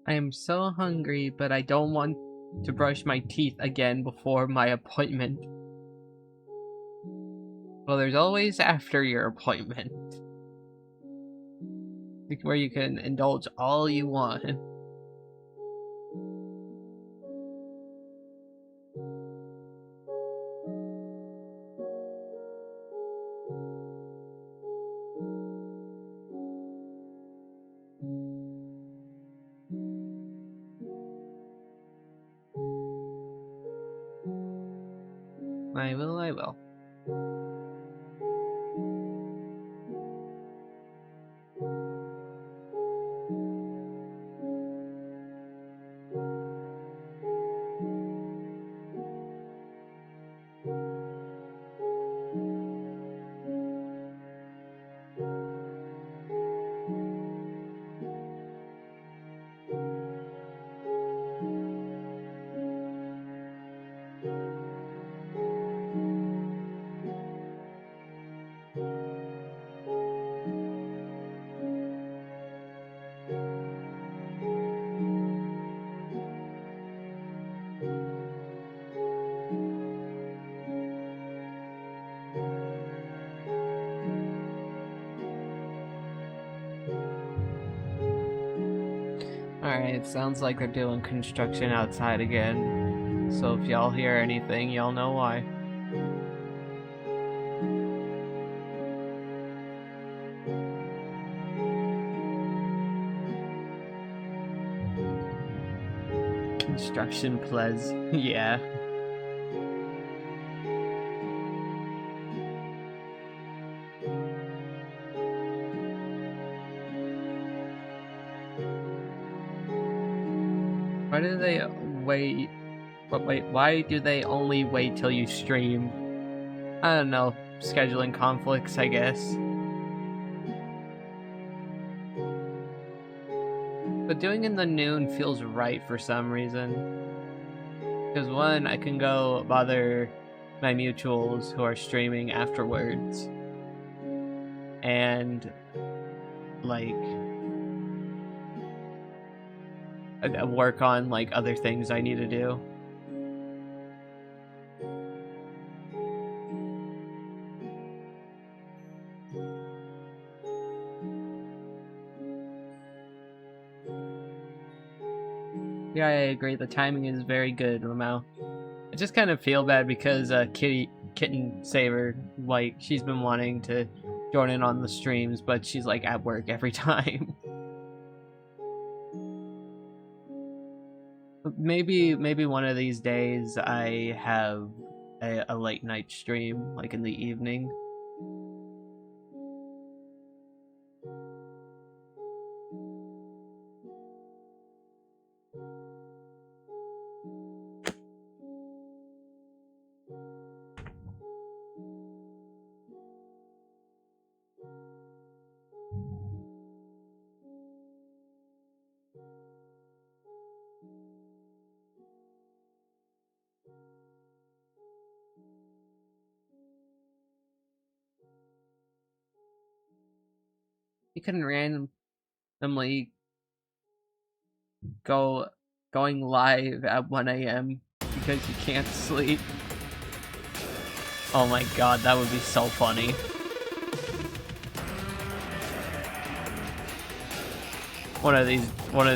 I am so hungry, but I don't want to brush my teeth again before my appointment. Well, there's always after your appointment, where you can indulge all you want. I will. Alright, it sounds like they're doing construction outside again. So if y'all hear anything, y'all know why. Construction plays. Yeah. Why do they wait But wait, why do they only wait till you stream? I don't know, scheduling conflicts, I guess. But doing in the noon feels right for some reason. Because one, I can go bother my mutuals who are streaming afterwards. And, like, work on, like, other things I need to do. Yeah, I agree. The timing is very good, Lamau. I just kind of feel bad because Kitten Saver, like, she's been wanting to join in on the streams, but she's, like, at work every time. Maybe one of these days I have a late night stream, like in the evening. You can randomly going live at 1 a.m. because you can't sleep. Oh my god, that would be so funny. One of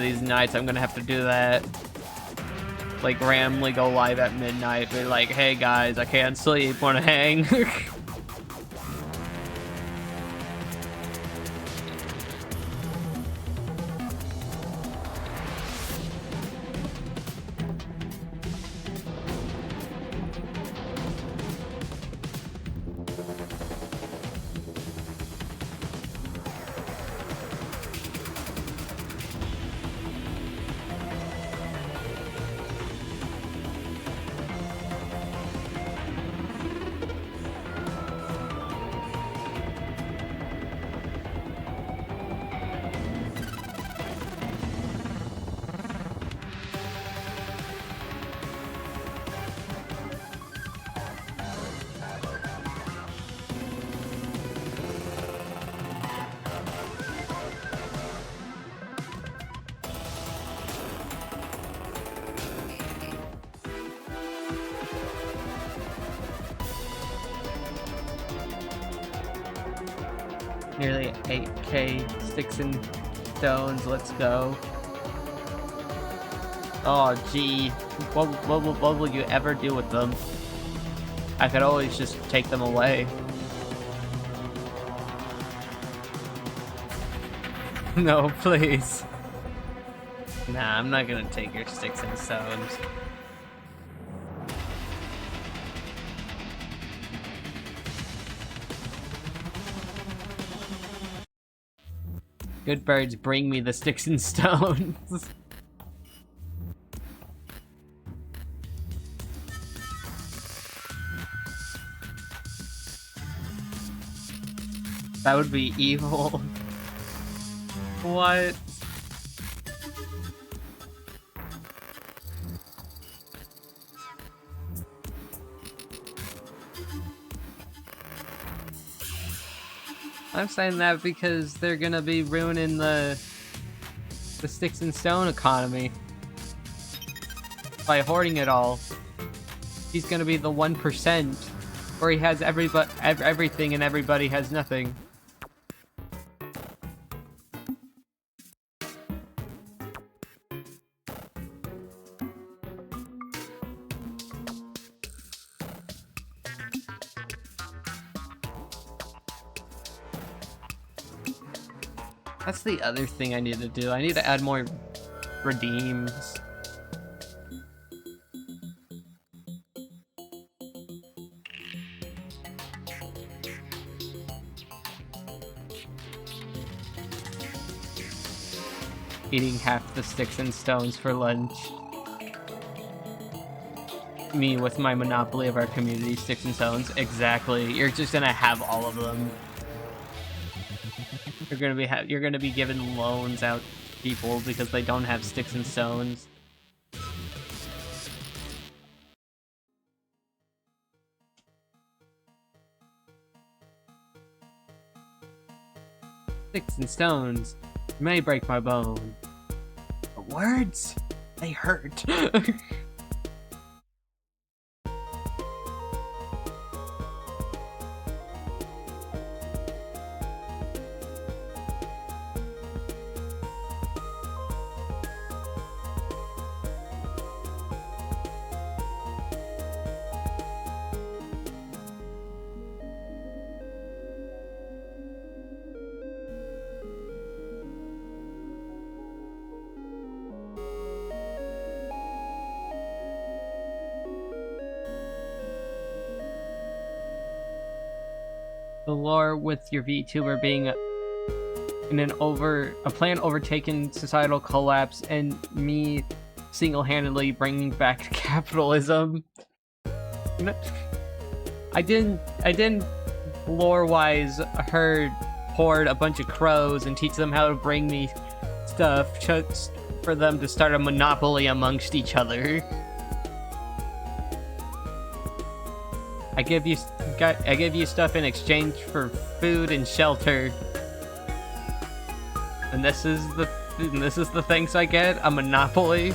these nights I'm gonna have to do that. Like randomly go live at midnight, be like, hey guys, I can't sleep, wanna hang? Nearly 8k sticks and stones, let's go. Oh gee, what will you ever do with them? I could always just take them away. No, please. Nah, I'm not gonna take your sticks and stones. Good birds, bring me the sticks and stones. That would be evil. What? I'm saying that because they're gonna be ruining the sticks and stone economy by hoarding it all. He's gonna be the 1% where he has everything and everybody has nothing. That's the other thing I need to do. I need to add more redeems. Eating half the sticks and stones for lunch. me with my monopoly of our community, sticks and stones. Exactly. You're just gonna have all of them. You're gonna be giving loans out to people because they don't have sticks and stones. Sticks and stones may break my bone, but words, they hurt. The lore with your VTuber being in a planned overtaken societal collapse, and me single-handedly bringing back capitalism. I didn't lore-wise hoard a bunch of crows and teach them how to bring me stuff just for them to start a monopoly amongst each other. I give you stuff in exchange for food and shelter, and this is the things I get: a monopoly.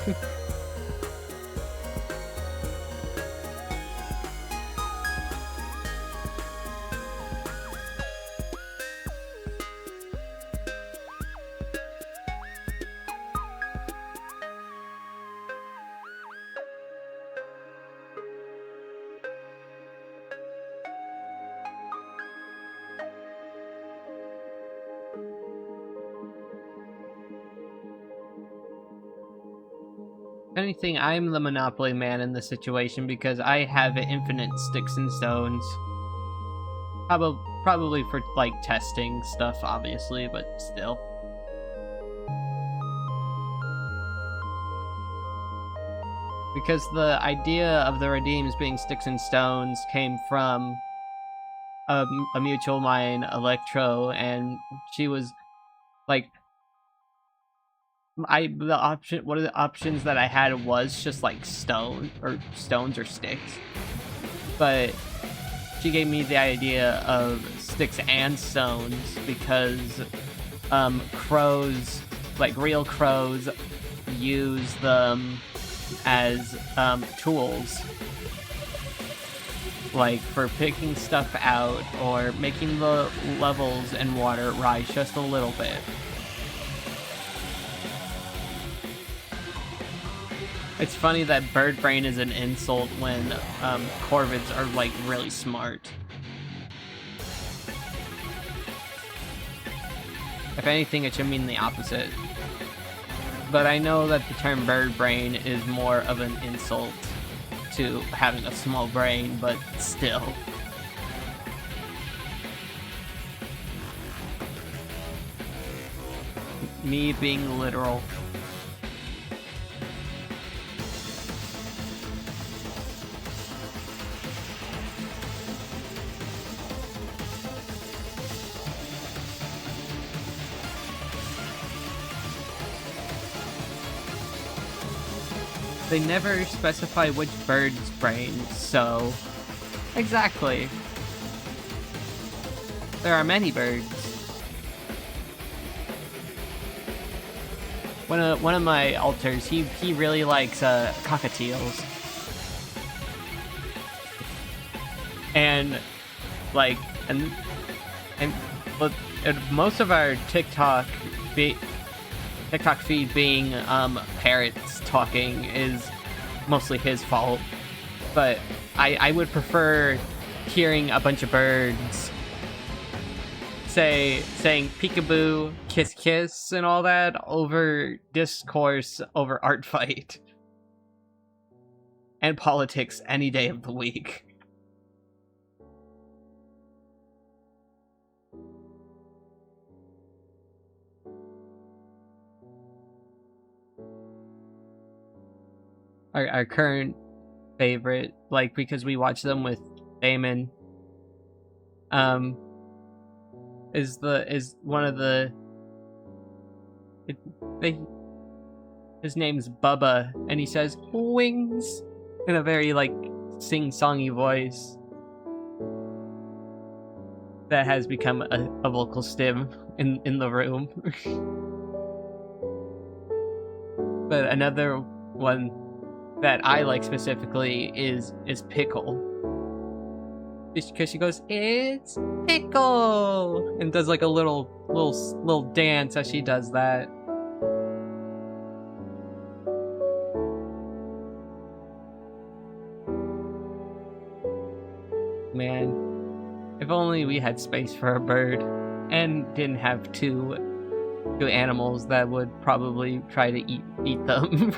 If anything, I'm the monopoly man in this situation because I have infinite sticks and stones. Probably for, like, testing stuff, obviously, but still. Because the idea of the redeems being sticks and stones came from a mutual mine, Electro, and she was, like, one of the options that I had was just like stones or sticks, but she gave me the idea of sticks and stones because crows, like real crows, use them as tools, like for picking stuff out or making the levels in water rise just a little bit. It's funny that bird brain is an insult when corvids are, like, really smart. If anything, it should mean the opposite. But I know that the term bird brain is more of an insult to having a small brain, but still. Me being literal. They never specify which bird's brain, so... Exactly. There are many birds. One of my alters, he really likes cockatiels. And, like, and most of our TikTok feed being parrots talking is mostly his fault, but I would prefer hearing a bunch of birds saying peekaboo, kiss kiss, and all that over discourse over Artfight and politics any day of the week. Our current favorite, like, because we watch them with Damon. Is one of the his name's Bubba, and he says wings in a very like sing-songy voice that has become a vocal stim in the room. But another one that I like specifically is Pickle, because she goes, "It's Pickle," and does like a little dance as she does that. Man, if only we had space for a bird and didn't have two animals that would probably try to eat them.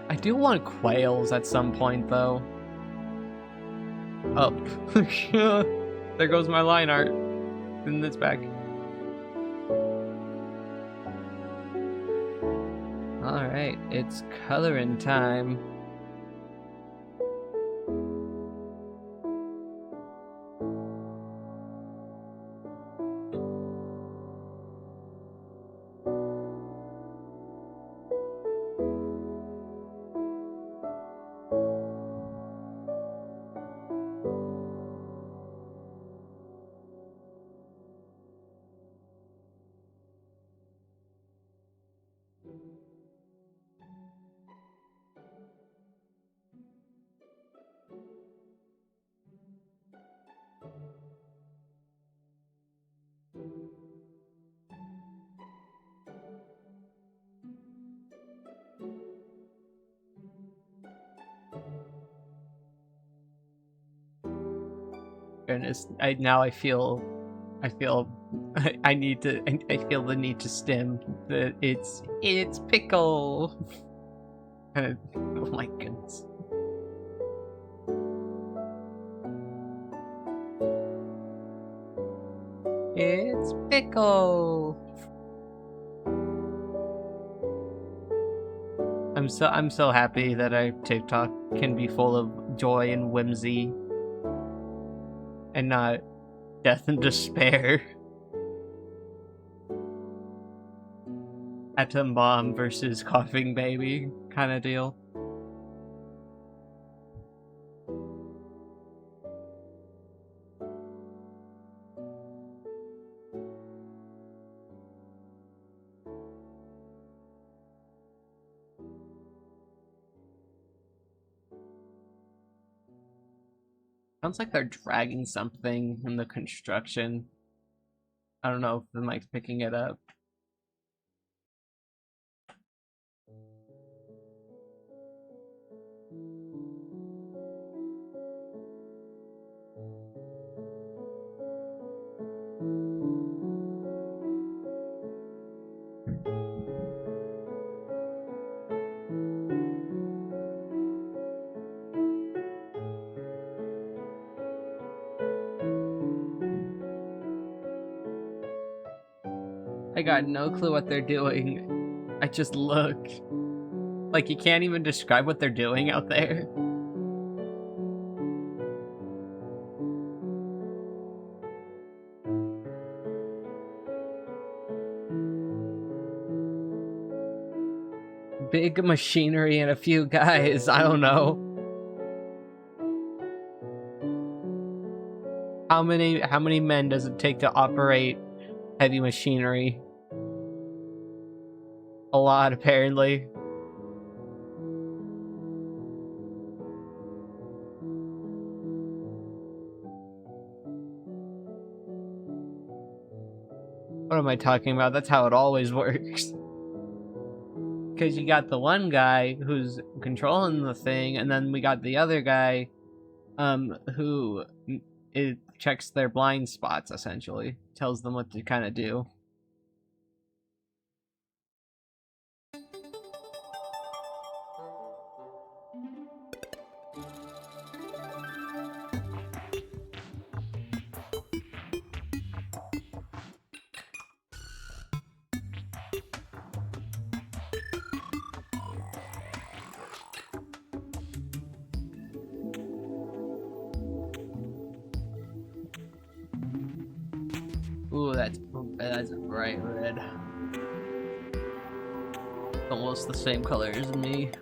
I do want quails at some point, though. Oh. There goes my line art. And it's back. Alright, it's coloring time. Goodness, I feel I feel the need to stim that it's Pickle. Oh my goodness. It's Pickle. I'm so happy that our TikTok can be full of joy and whimsy and not death and despair. Atom bomb versus coughing baby kind of deal. Sounds like they're dragging something in the construction. I don't know if the mic's picking it up. I got no clue what they're doing. I just looked. Like, you can't even describe what they're doing out there. Big machinery and a few guys, I don't know. How many men does it take to operate heavy machinery? A lot, apparently. What am I talking about? That's how it always works. Because you got the one guy who's controlling the thing, and then we got the other guy who it checks their blind spots, essentially. Tells them what to kind of do. Ooh, that's a bright red. Almost the same color as me.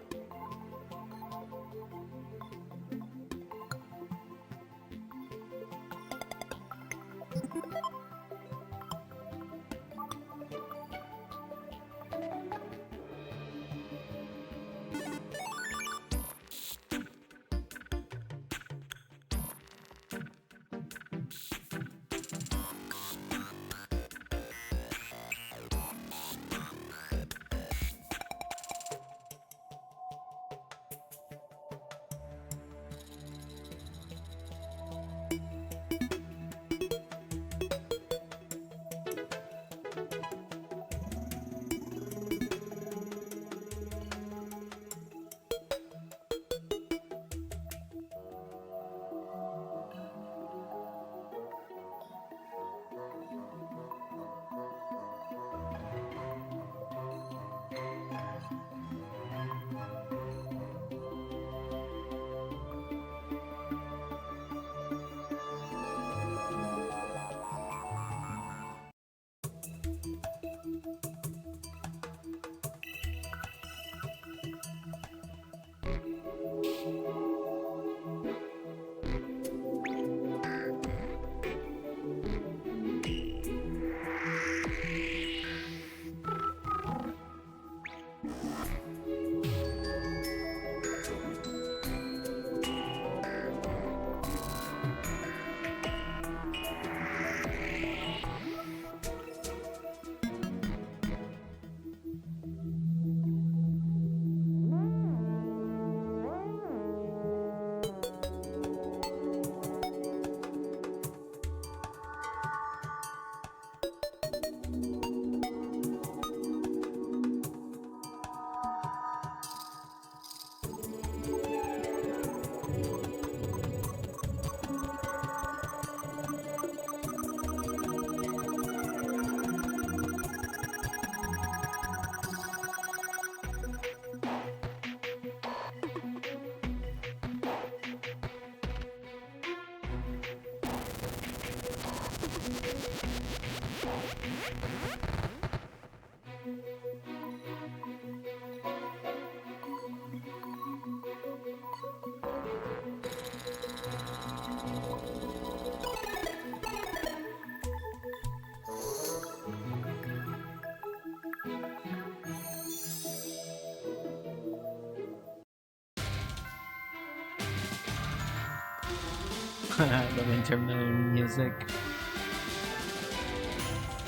The winter moon music.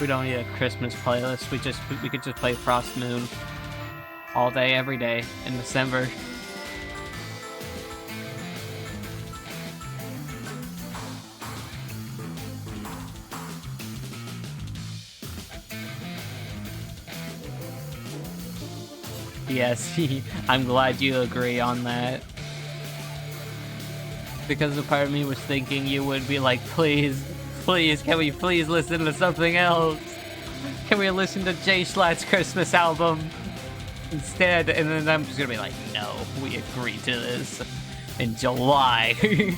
We don't need a Christmas playlist. We could just play Frost Moon all day, every day in December. Yes, I'm glad you agree on that. Because a part of me was thinking you would be like, please, can we please listen to something else? Can we listen to Jay Schlatt's Christmas album instead? And then I'm just gonna be like, no, we agreed to this in July.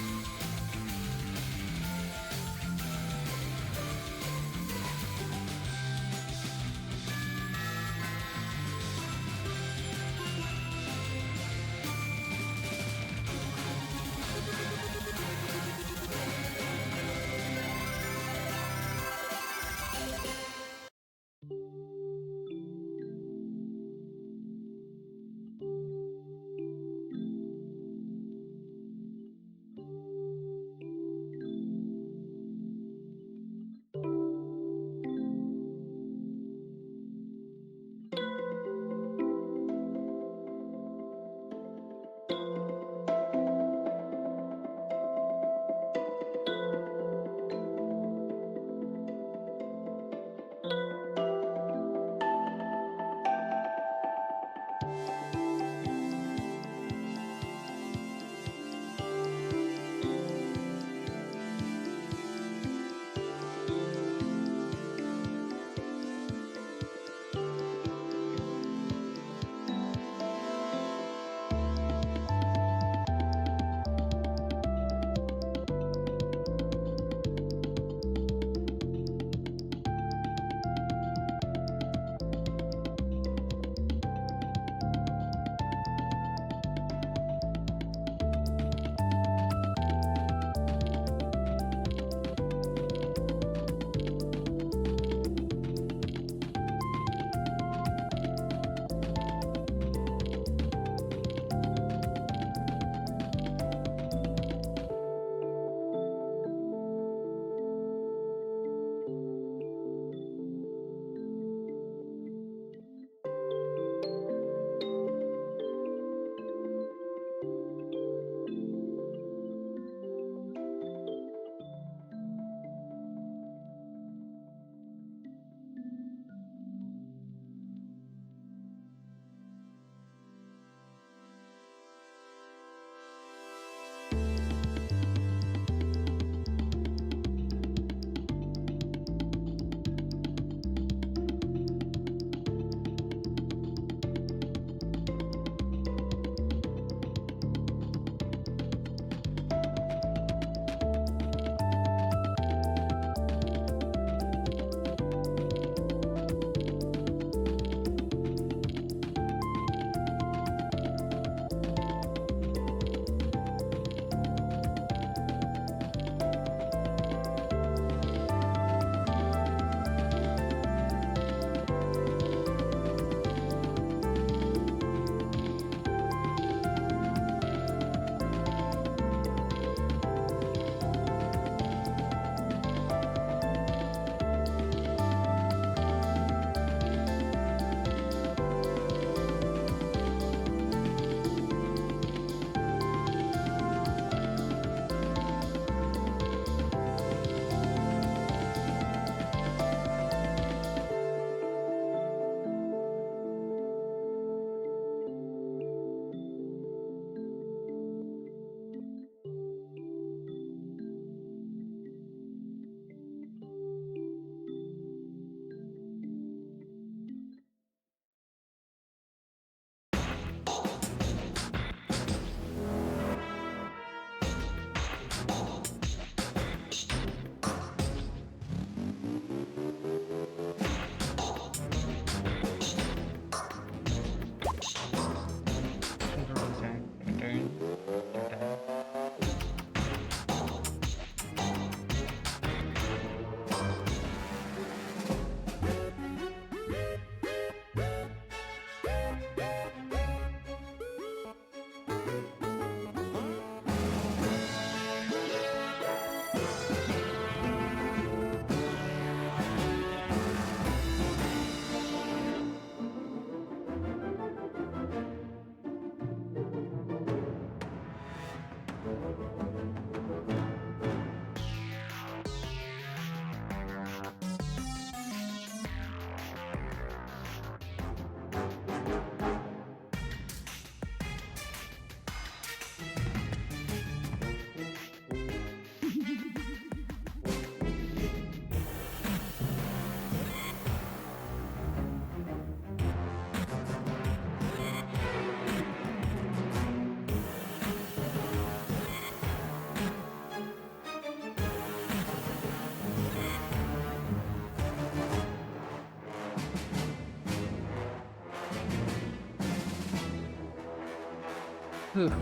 Whew.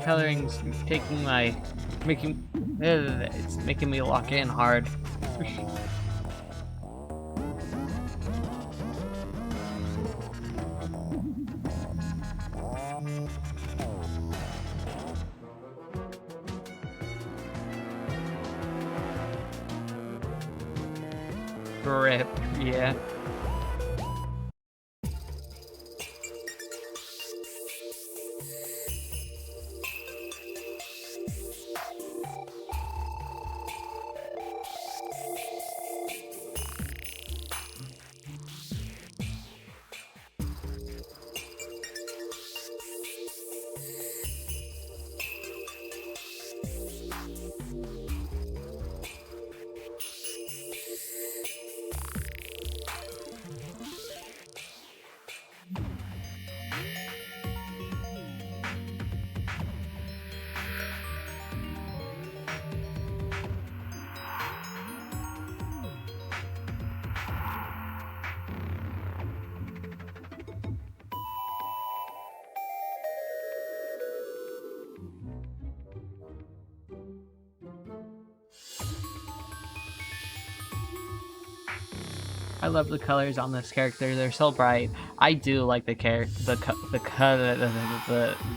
Coloring's it's making me lock in hard. Rip, yeah. I love the colors on this character. They're so bright. I do like the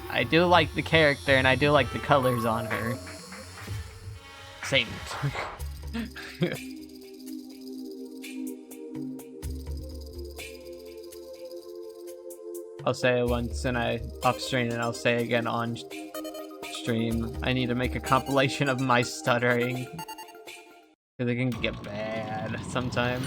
I do like the character, and I do like the colors on her. Same. I'll say it once and off stream, and I'll say it again on stream. I need to make a compilation of my stuttering, because it can get bad sometimes.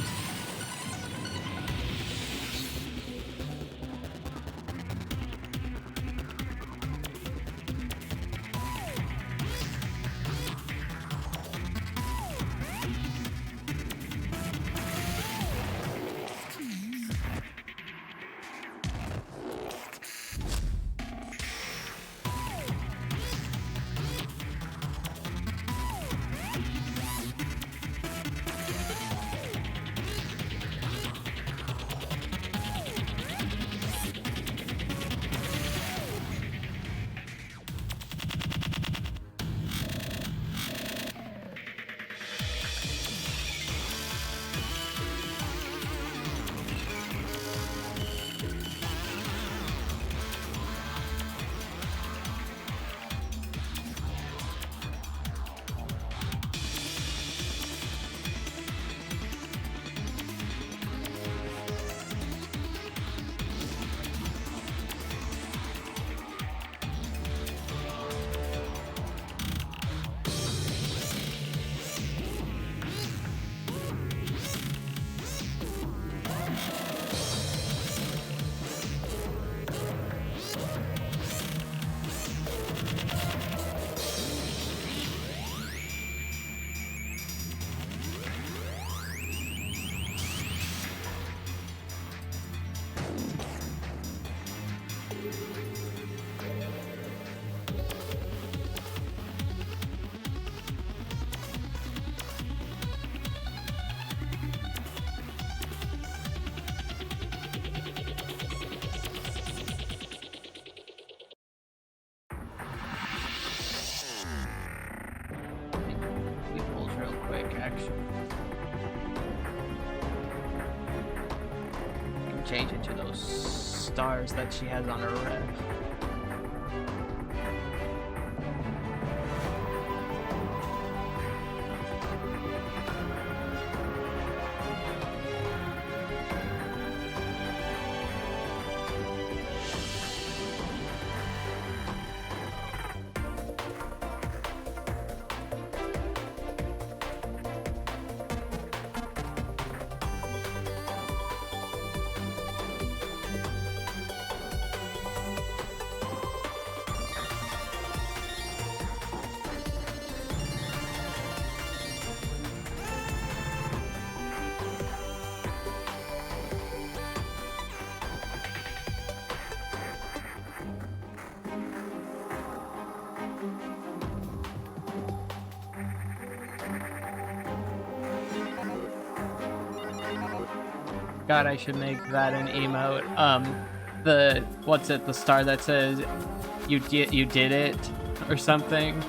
Change it to those stars that she has on her ref. God, I should make that an emote. The star that says you did it or something.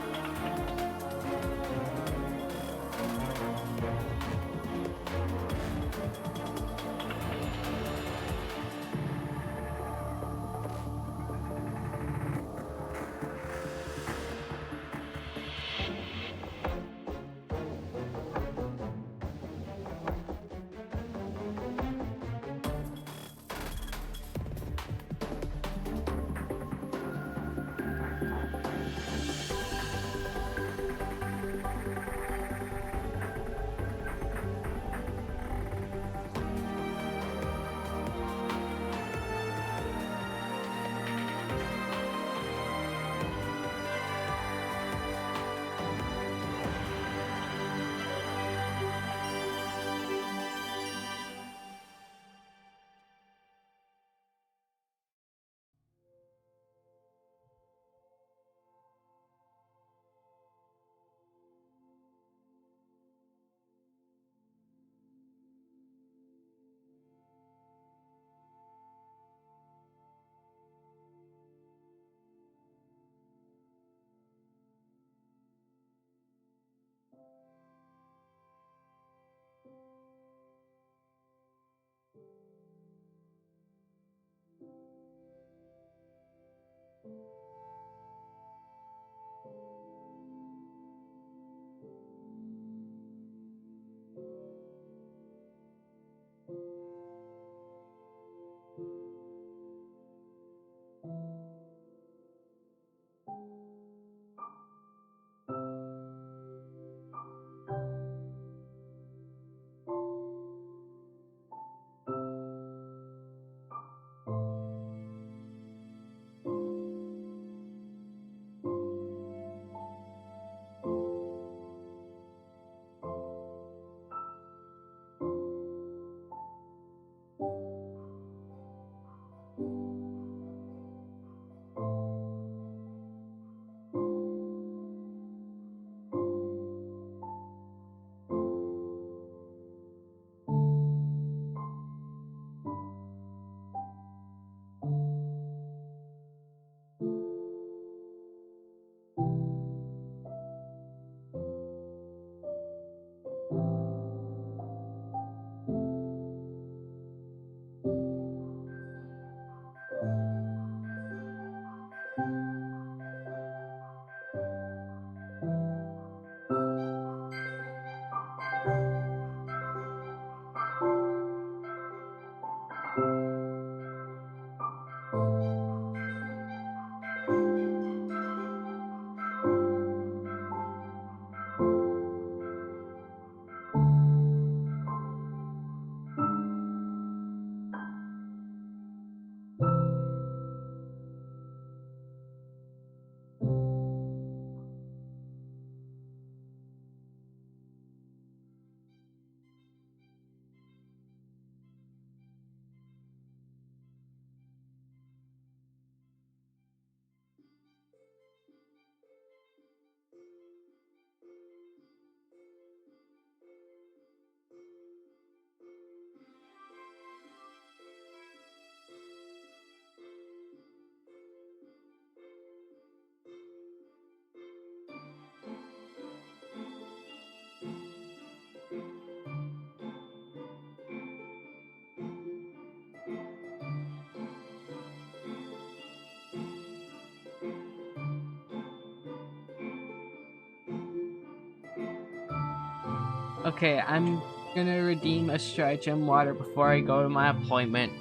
Okay, I'm gonna redeem a stretch and water before I go to my appointment.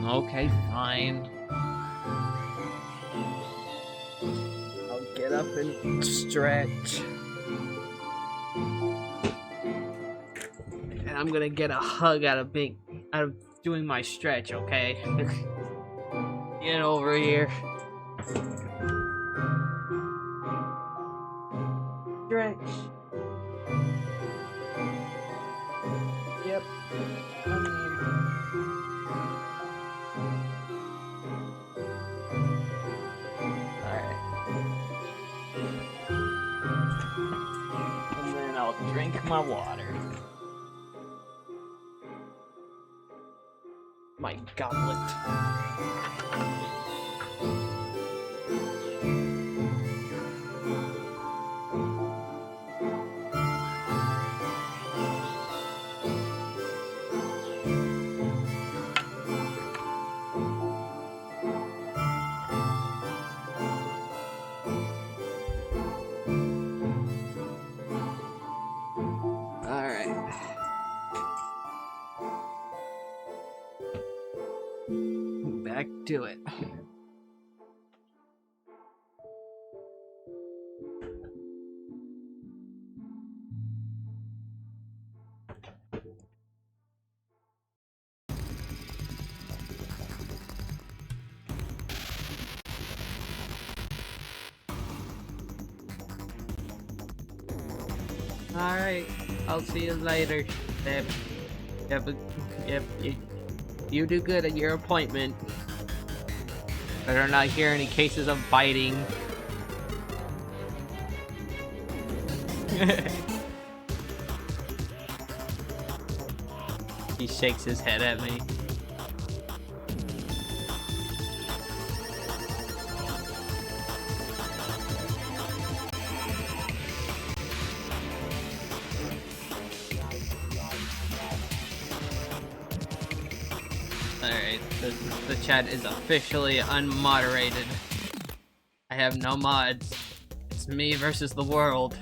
Okay, fine. I'll get up and stretch. And I'm gonna get a hug out of doing my stretch, okay? Get over here. Stretch. Yep. I'm here. Alright. And then I'll drink my water. My goblet. do it. Alright, I'll see you later. You do good at your appointment. Better not hear any cases of biting. He shakes his head at me. Alright, the chat is officially unmoderated. I have no mods. It's me versus the world.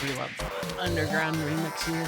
We love underground remix here.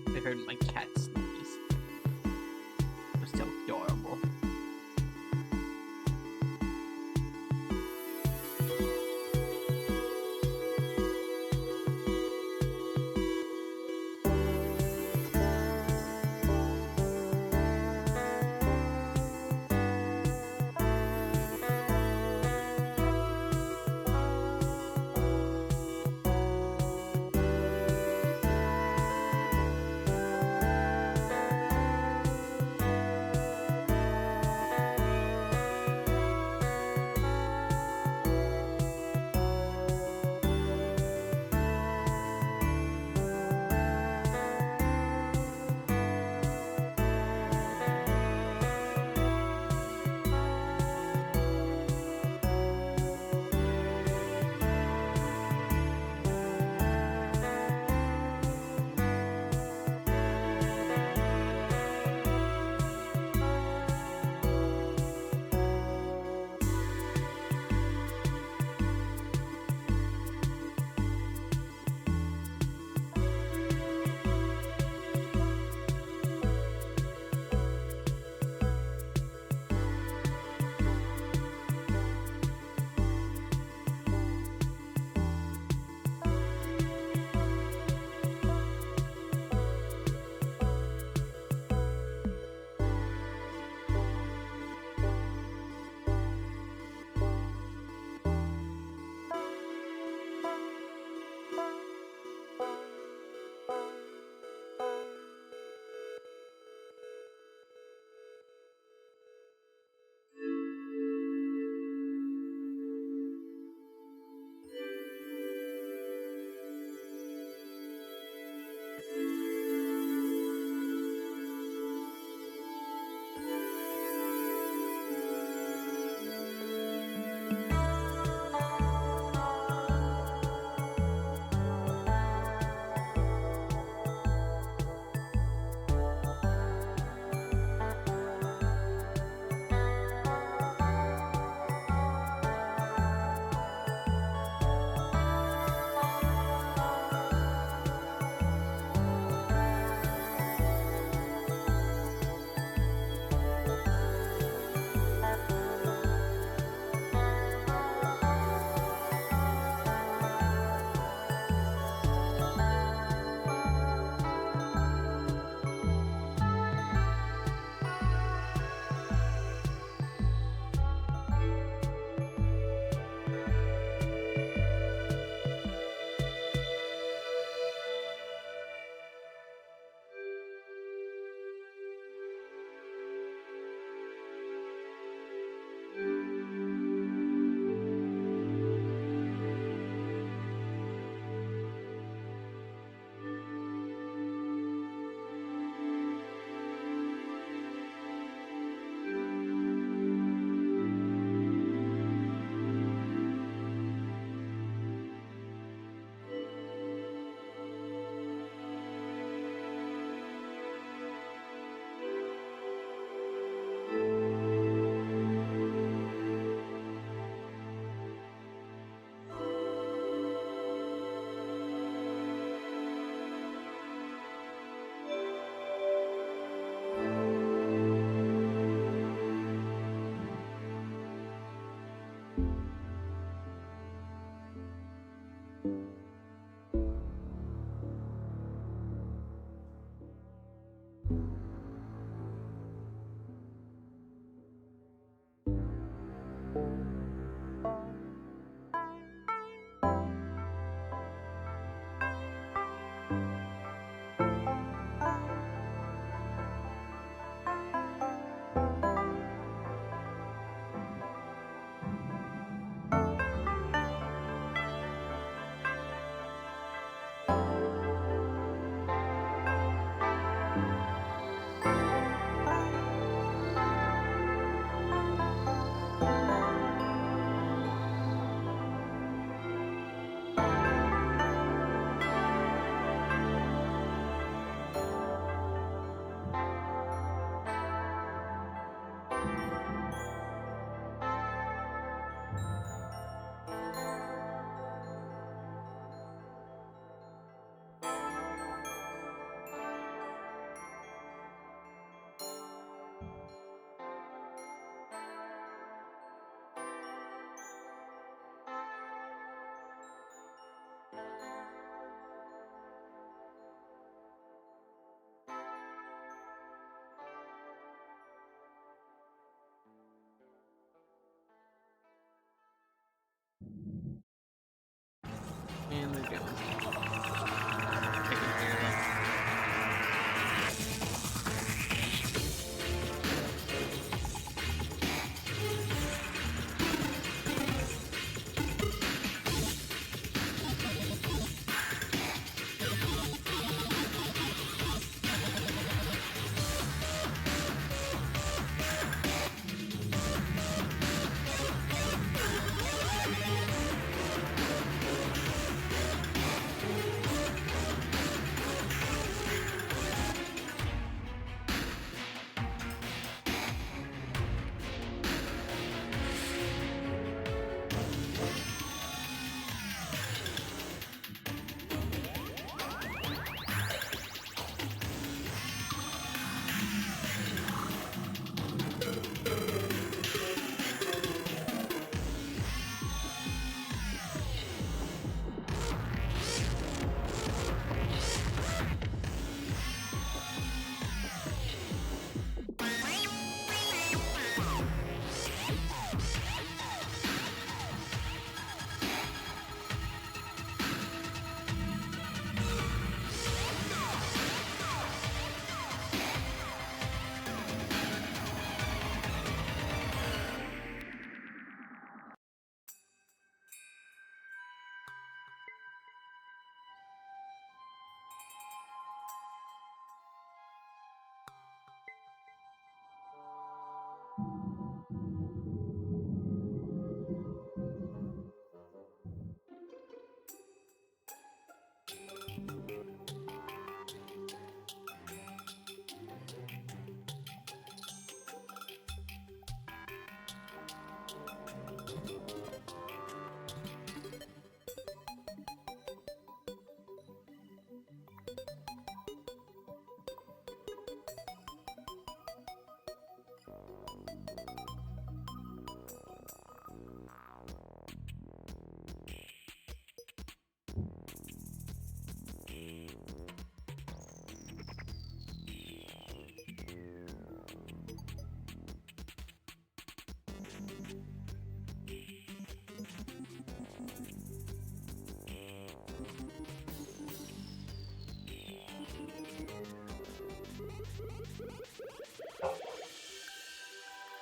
I heard my cat sneeze. It was so adorable.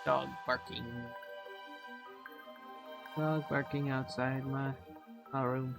Dog barking. Dog barking outside my room.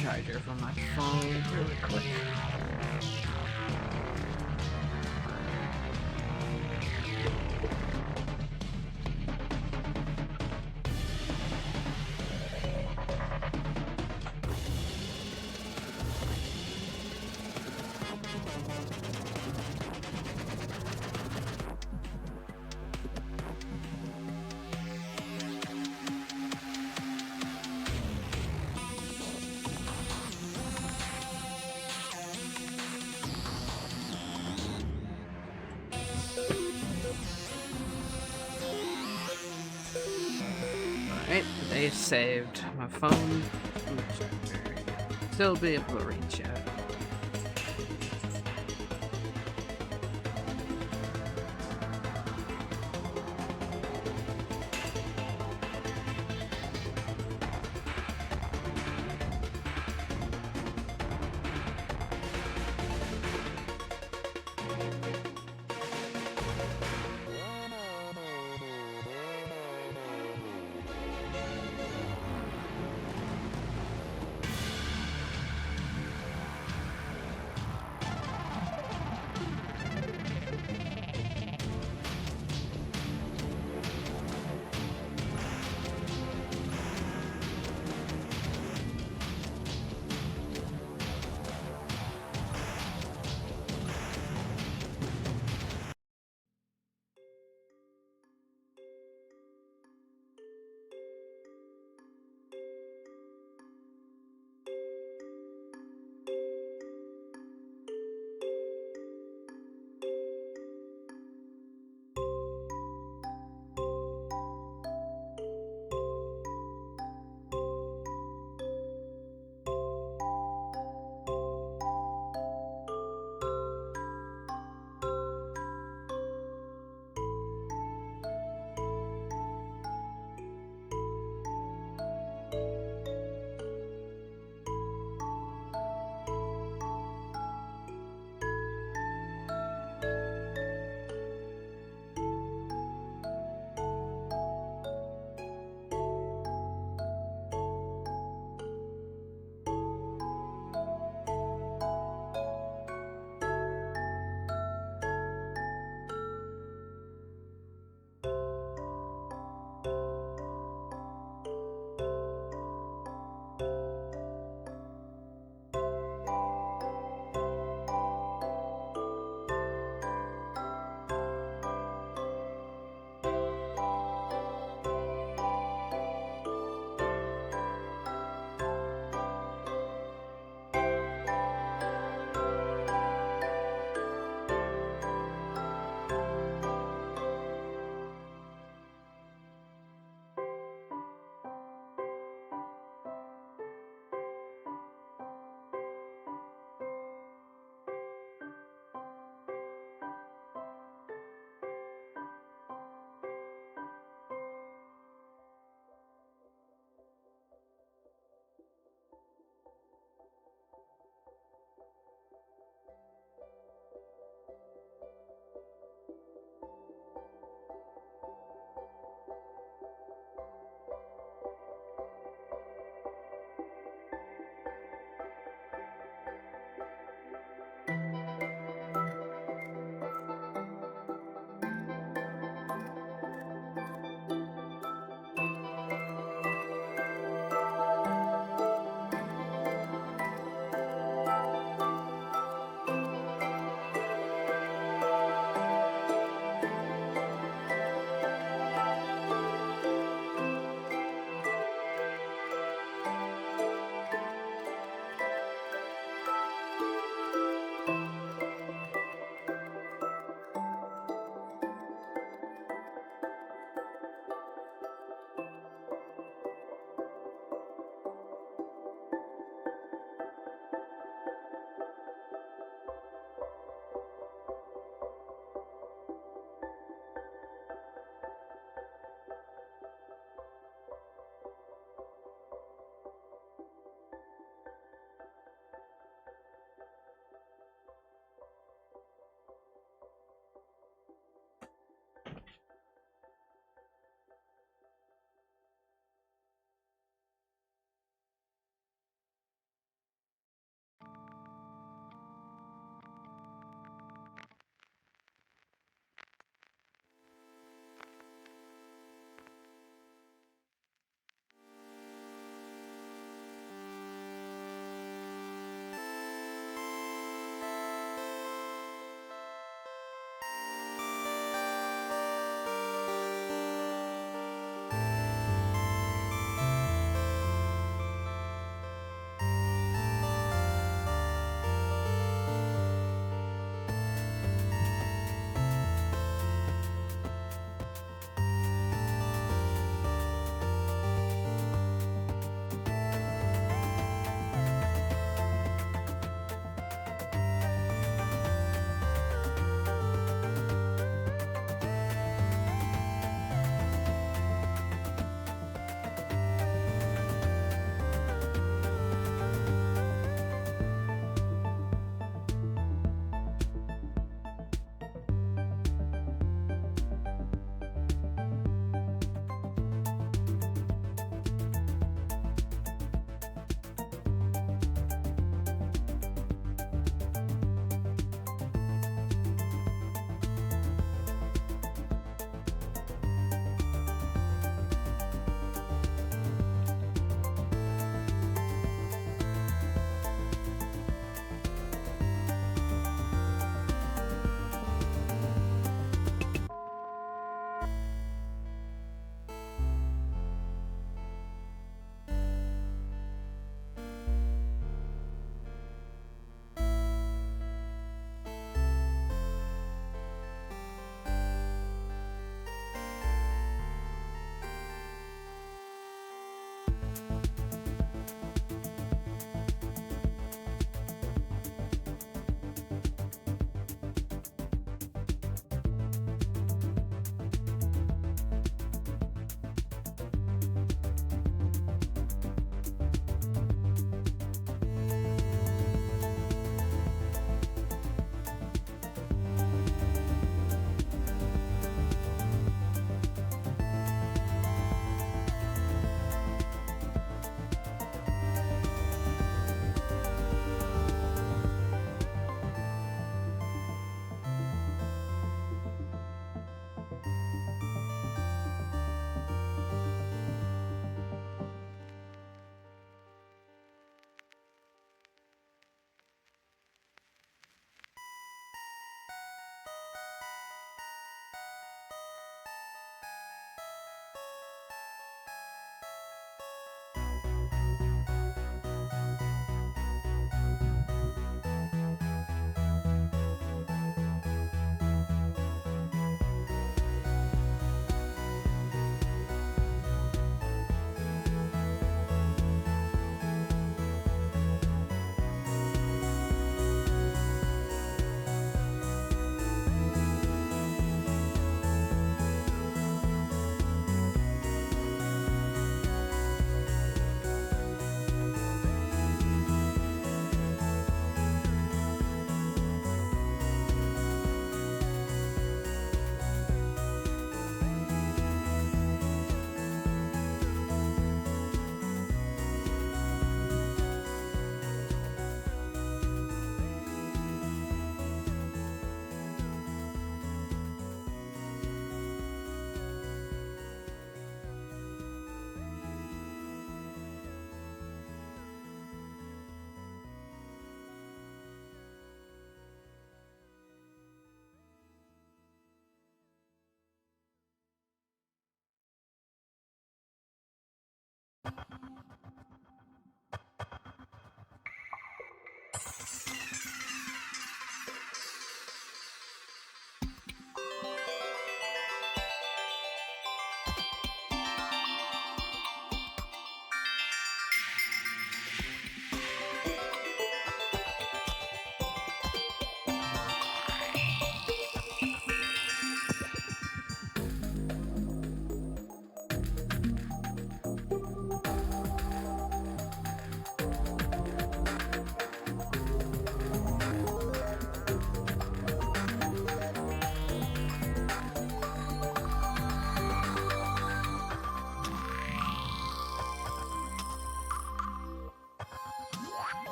Charger from my phone really quick. Alright, they saved my phone. Still be able to reach out.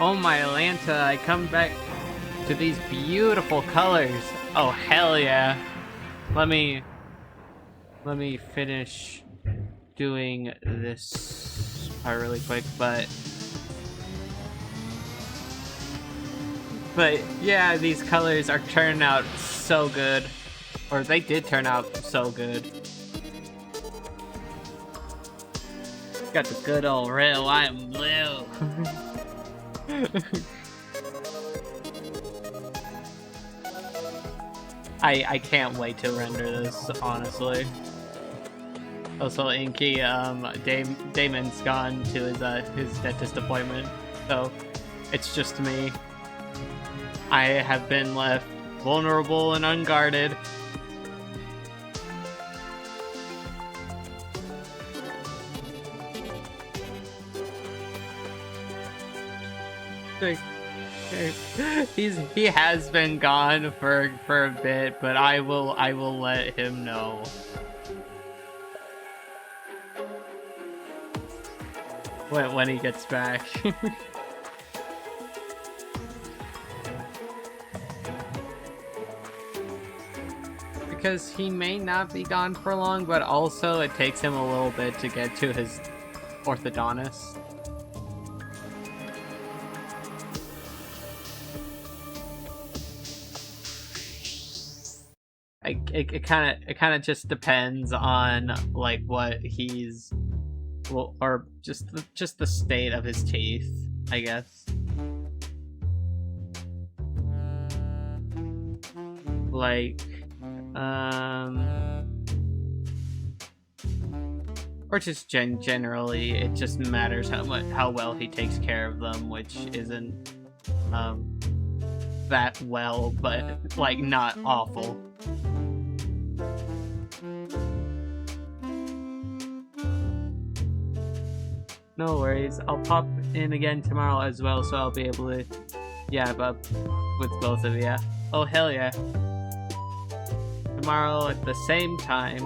Oh my Atlanta, I come back to these beautiful colors. Oh hell yeah. Let me finish doing this part really quick, but yeah, these colors are turning out so good. Or they did turn out so good. Got the good old red, white, and blue. I can't wait to render this, honestly. Also, Inky, Damon's gone to his dentist appointment, so it's just me. I have been left vulnerable and unguarded. He has been gone for a bit, but I will let him know. When he gets back. Because he may not be gone for long, but also it takes him a little bit to get to his orthodontist. It kind of just depends on like what he's, well, or just the state of his teeth, I guess. Like, or just generally, it just matters how well he takes care of them, which isn't that well, but like not awful. No worries, I'll pop in again tomorrow as well, so I'll be able to yab up with both of you. Oh hell yeah. Tomorrow at the same time,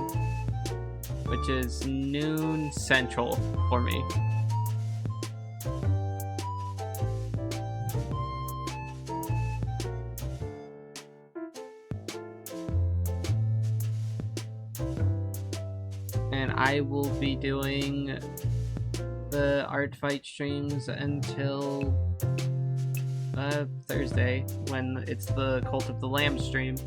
which is noon central for me. And I will be doing the Artfight streams until Thursday, when it's the Cult of the Lamb stream.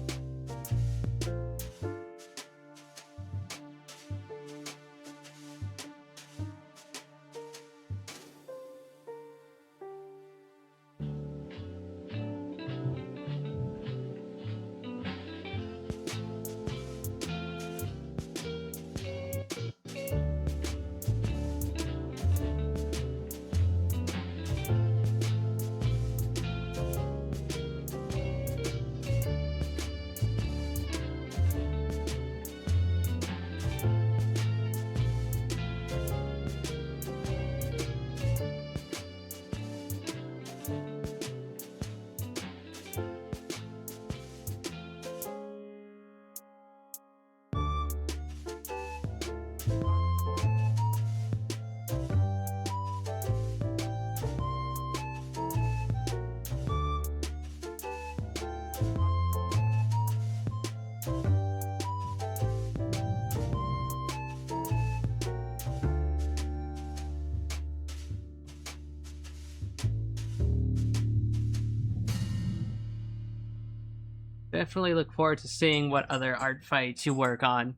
Definitely look forward to seeing what other art fights you work on.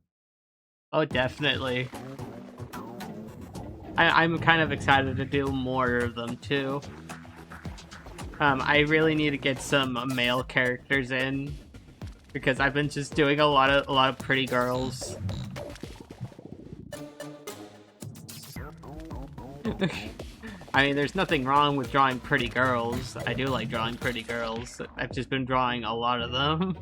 Oh, definitely. I'm kind of excited to do more of them too. I really need to get some male characters in, because I've been just doing a lot of pretty girls. I mean, there's nothing wrong with drawing pretty girls. I do like drawing pretty girls. I've just been drawing a lot of them.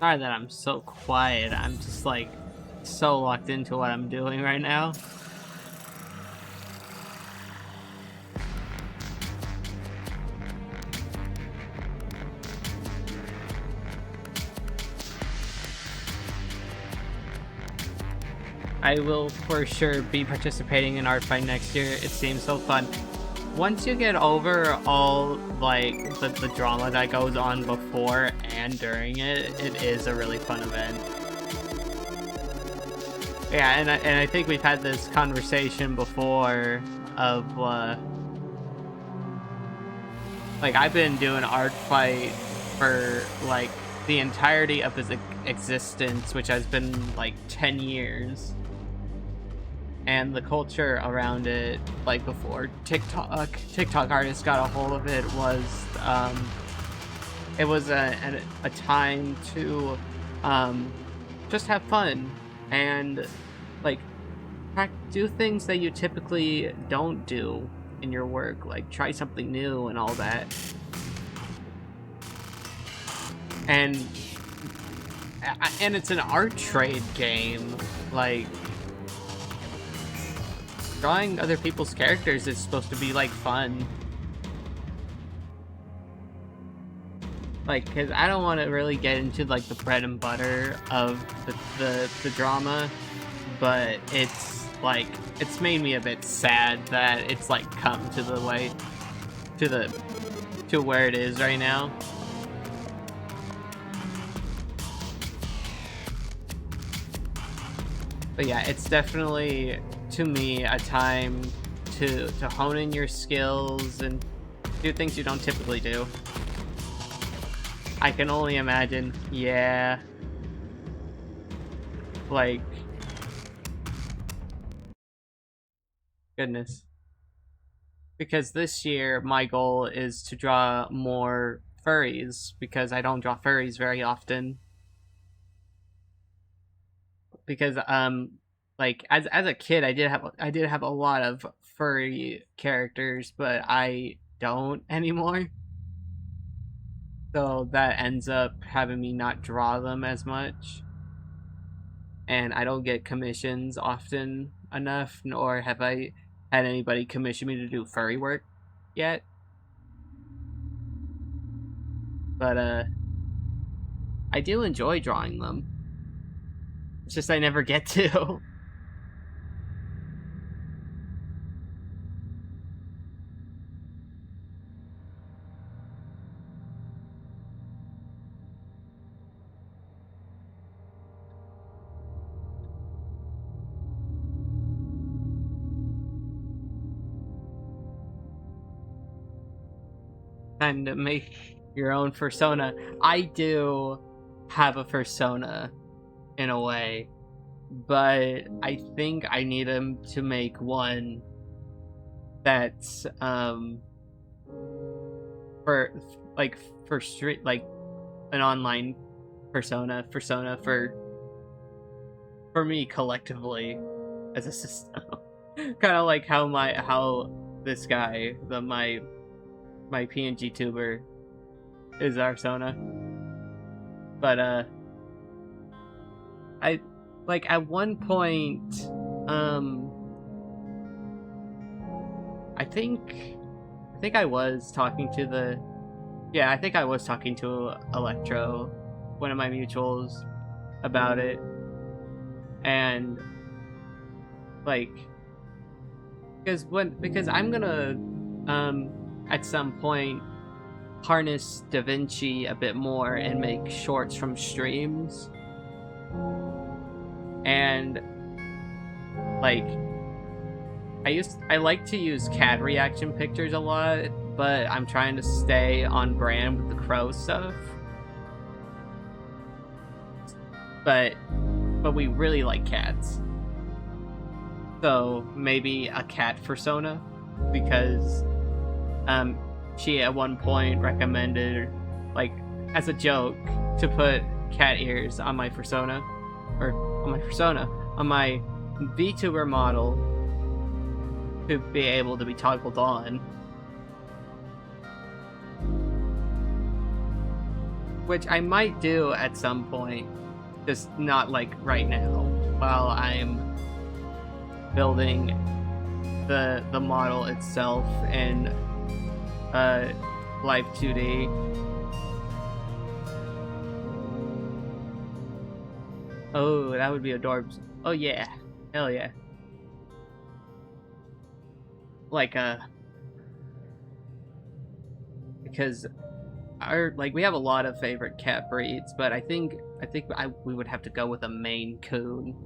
Sorry that I'm so quiet. I'm just like so locked into what I'm doing right now. I will for sure be participating in Artfight next year. It seems so fun. Once you get over all like the drama that goes on before and during it, it is a really fun event. Yeah, and I think we've had this conversation before of like I've been doing Artfight for like the entirety of its existence, which has been like 10 years. And the culture around it, like before TikTok artists got a hold of it, was a time to just have fun and like do things that you typically don't do in your work, like try something new and all that. And it's an art trade game, like drawing other people's characters is supposed to be like fun. Like, cause I don't want to really get into like the bread and butter of the drama, but it's like it's made me a bit sad that it's like come to the way to where it is right now. But yeah, it's definitely, to me, a time to hone in your skills and do things you don't typically do. I can only imagine, yeah. Like, goodness. Because this year, my goal is to draw more furries, because I don't draw furries very often. Because like as a kid I did have a lot of furry characters, but I don't anymore, so that ends up having me not draw them as much, and I don't get commissions often enough, nor have I had anybody commission me to do furry work yet. But I do enjoy drawing them. It's just I never get to. Time to make your own persona. I do have a persona in a way, but I think I need him to make one that's for street, like an online persona for me collectively as a system. Kind of like how this guy, my PNG tuber, is our persona. But I like at one point I think I was talking to I think I was talking to Electro, one of my mutuals, about it, and like because I'm gonna at some point harness DaVinci a bit more and make shorts from streams, and like I like to use cat reaction pictures a lot, but I'm trying to stay on brand with the crow stuff. But we really like cats, so maybe a cat persona, because she at one point recommended, like as a joke, to put cat ears on my persona, on my VTuber model, to be able to be toggled on. which I might do at some point, just not like right now, while I'm building the model itself in Live 2D. Oh, that would be adorbs. Oh yeah, hell yeah. Like because we have a lot of favorite cat breeds, but I think we would have to go with a Maine Coon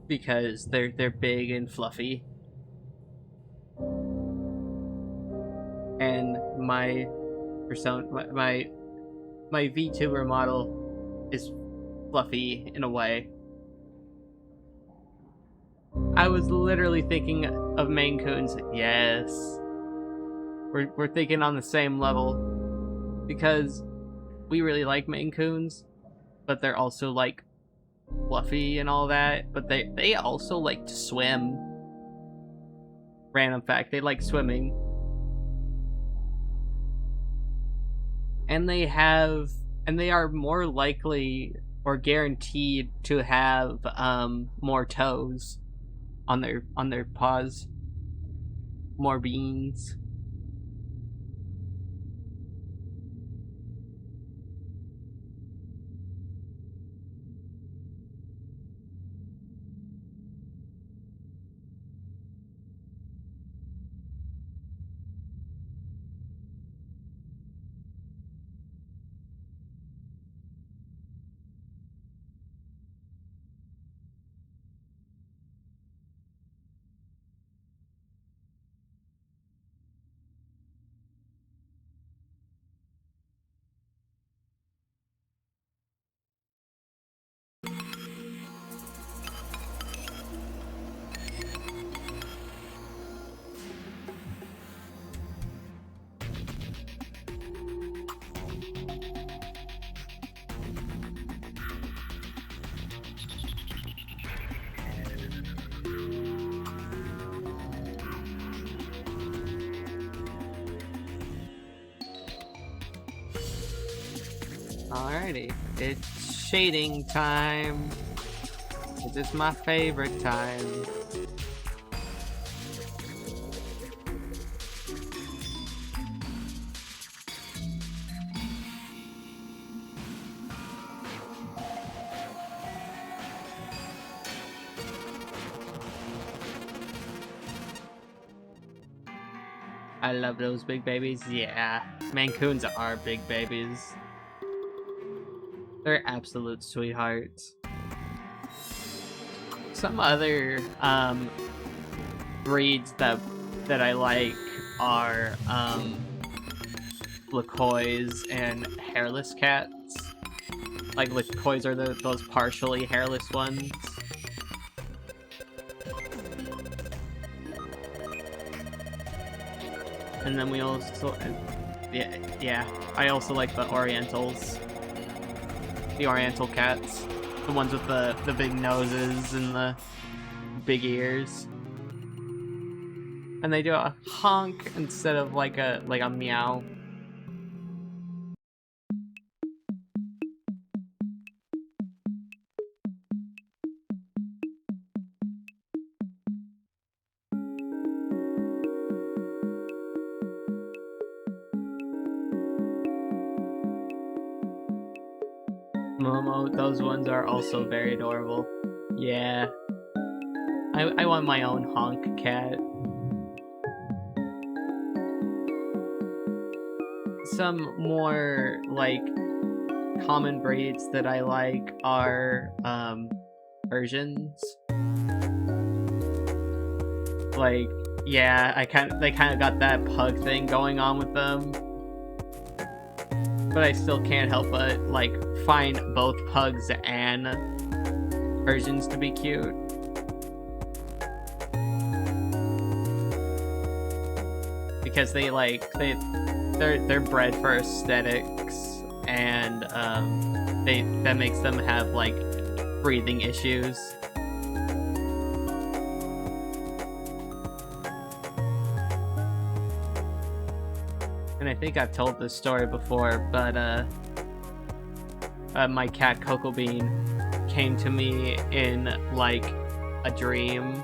because they're big and fluffy, and my VTuber model is fluffy in a way. I was literally thinking of Maine Coons. Yes. We're thinking on the same level. Because we really like Maine Coons, but they're also like fluffy and all that. But they also like to swim. Random fact, they like swimming. And they are more likely or guaranteed to have more toes on their paws, more beans. Alrighty, it's shading time. This is my favorite time. I love those big babies. Yeah, Maine Coons are big babies. They're absolute sweethearts. Some other breeds that I like are Lakois and hairless cats. Like Lakois are those partially hairless ones. And then we also, yeah, I also like the Orientals. The Oriental cats. The ones with the big noses and the big ears. And they do a honk instead of like a meow. Momo, those ones are also very adorable. Yeah. I want my own honk cat. Some more, like, common breeds that I like are, Persians. Like, yeah, they kind of got that pug thing going on with them. But I still can't help but, like, find both pugs and Persians to be cute. Because they're bred for aesthetics, and that makes them have like breathing issues. And and I think I've told this story before, but my cat Cocoa Bean came to me in like a dream,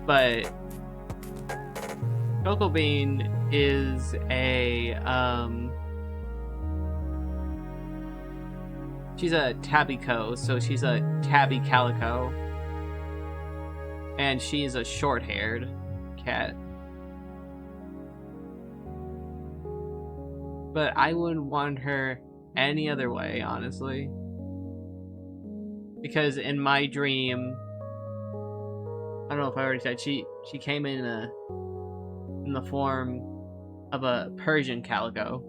but Cocoa Bean is she's a tabbyco, so she's a tabby calico, and she's a short-haired cat. But I wouldn't want her any other way, honestly. Because in my dream, I don't know if I already said, she came in the form of a Persian calico.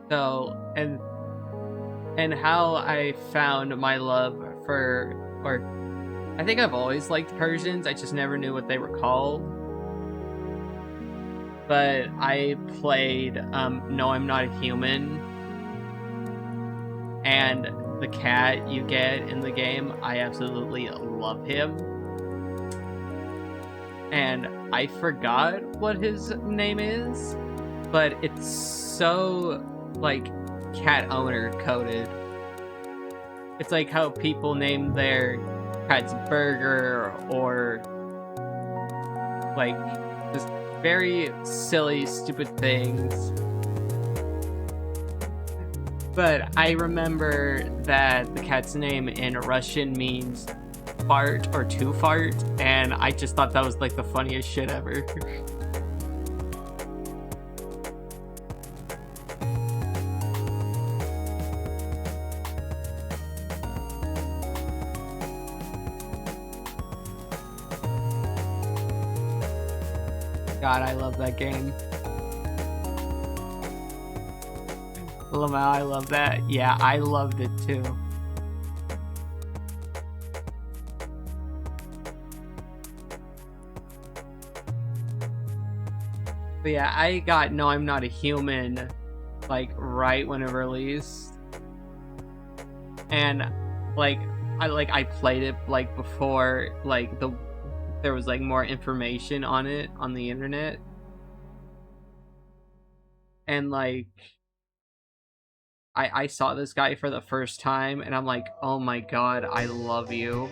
So, and how I found my love for, or I think I've always liked Persians, I just never knew what they were called. But I played No, I'm Not a Human, and the cat you get in the game, I absolutely love him. And I forgot what his name is, but it's so, like, cat owner coded. It's like how people name their cats Burger, or like just very silly, stupid things. But I remember that the cat's name in Russian means fart or to fart, and I just thought that was like the funniest shit ever. God, I love that game. Lamau, I love that. Yeah, I loved it too. But yeah, I got No, I'm Not a Human like right when it released. And I played it like before like there was like more information on it on the internet. And like I saw this guy for the first time and I'm like, oh my god, I love you.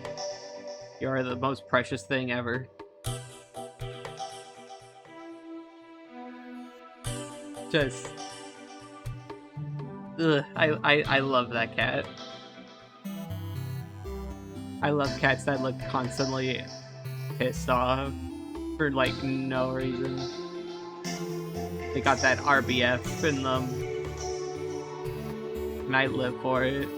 You're the most precious thing ever. Just ugh, I love that cat. I love cats that look constantly pissed off for like no reason. They got that RBF in them, and I live for it.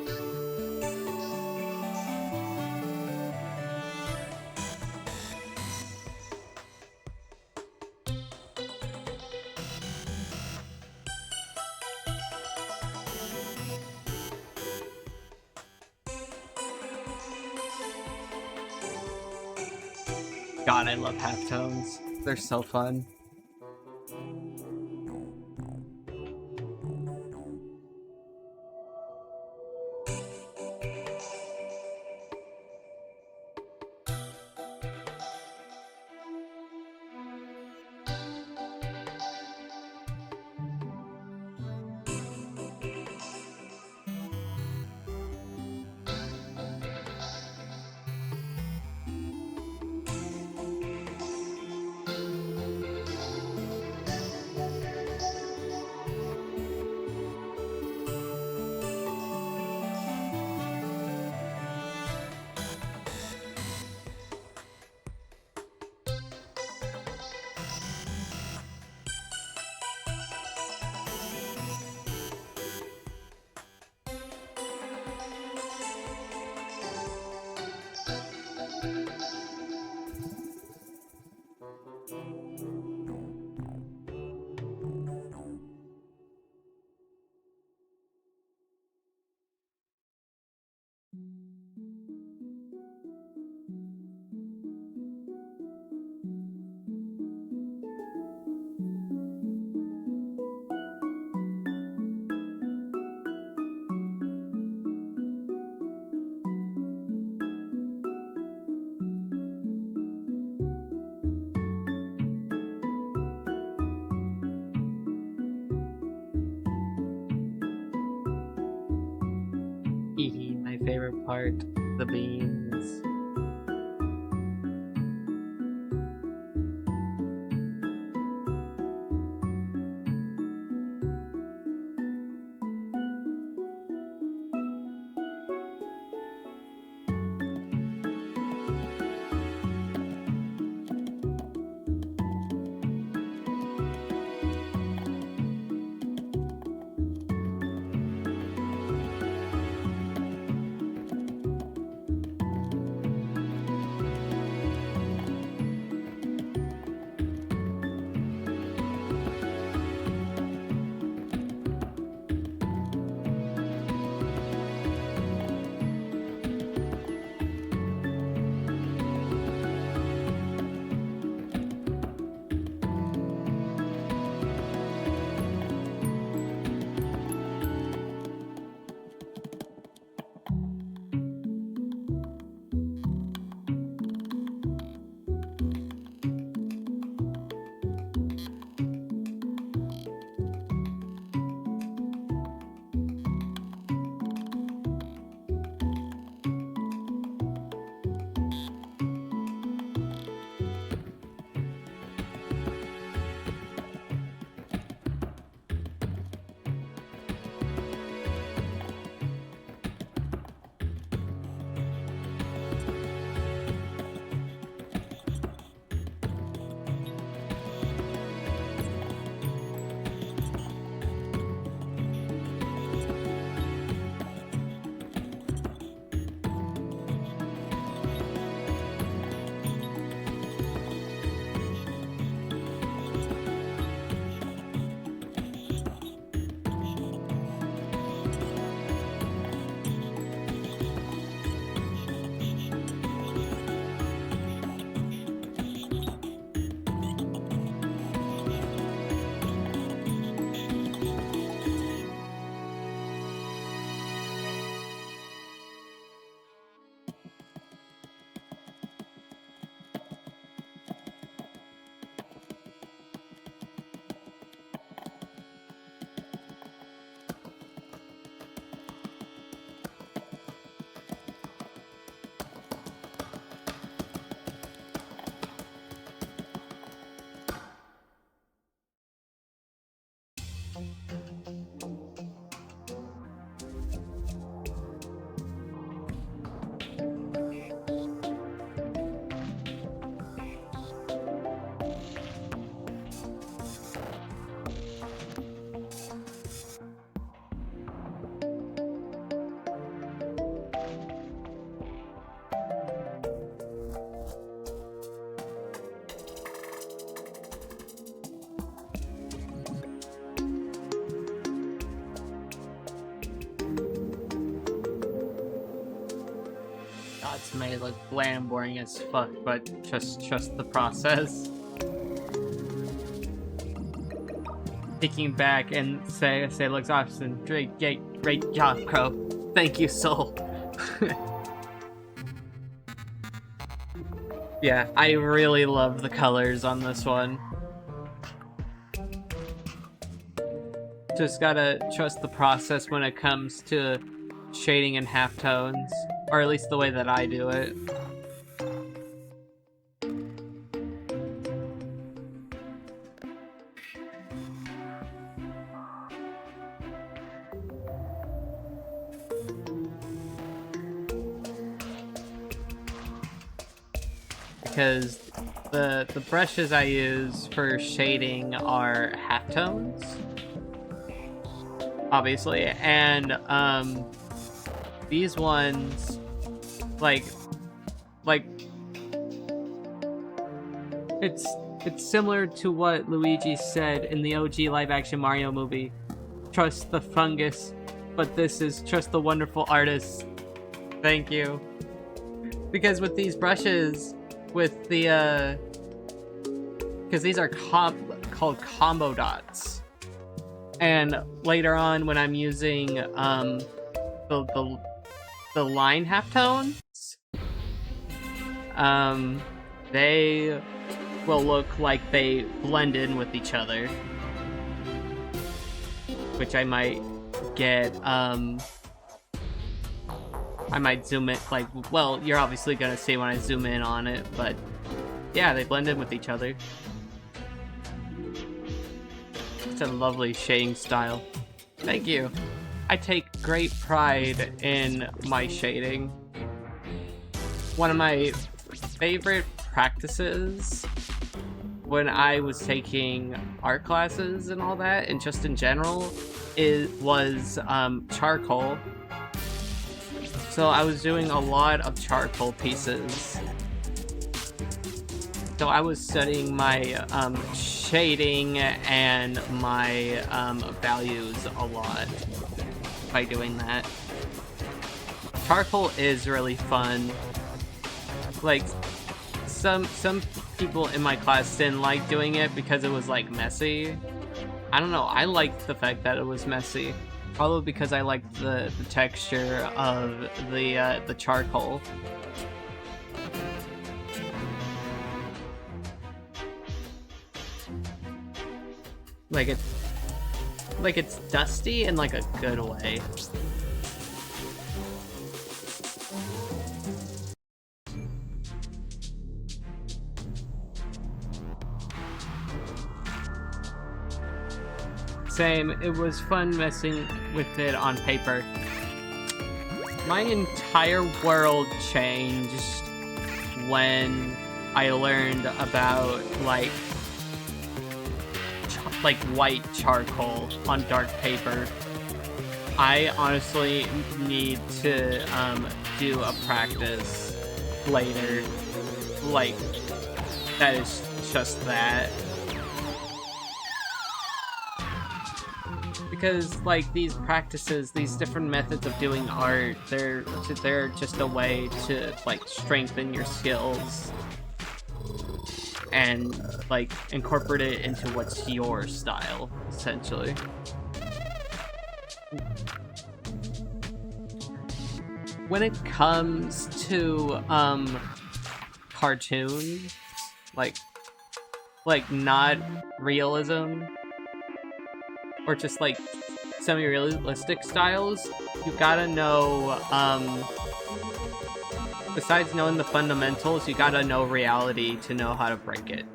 God, I love halftones. They're so fun. favorite part, the beans. This may look bland and boring as fuck, but just trust the process. Thinking back and say looks awesome. Great job, Crow. Thank you, Soul. Yeah, I really love the colors on this one. Just gotta trust the process when it comes to shading and halftones, or at least the way that I do it. Because the brushes I use for shading are halftones, obviously, and these ones, like it's similar to what Luigi said in the OG live-action Mario movie. Trust the fungus, but this is trust the wonderful artist. Thank you. Because with these brushes, with the because these are called combo dots, and later on when I'm using the line halftones, they will look like they blend in with each other, which I might get I might zoom in, like, well, you're obviously gonna see when I zoom in on it, but yeah, they blend in with each other. It's a lovely shading style. Thank you. I take great pride in my shading. One of my favorite practices when I was taking art classes and all that, and just in general, was charcoal. So I was doing a lot of charcoal pieces. So I was studying my shading and my values a lot by doing that. Charcoal is really fun. Like, some people in my class didn't like doing it because it was like messy. I don't know, I liked the fact that it was messy. Probably because I liked the texture of the charcoal. Like it's dusty in like a good way. Same, it was fun messing with it on paper. My entire world changed when I learned about like white charcoal on dark paper. I honestly need to do a practice later. Like, that is just that. Because, like, these practices, these different methods of doing art, they're just a way to, like, strengthen your skills and, like, incorporate it into what's your style, essentially. When it comes to, cartoons, like not realism, or just like semi-realistic styles, you gotta know, besides knowing the fundamentals, you gotta know reality to know how to break it.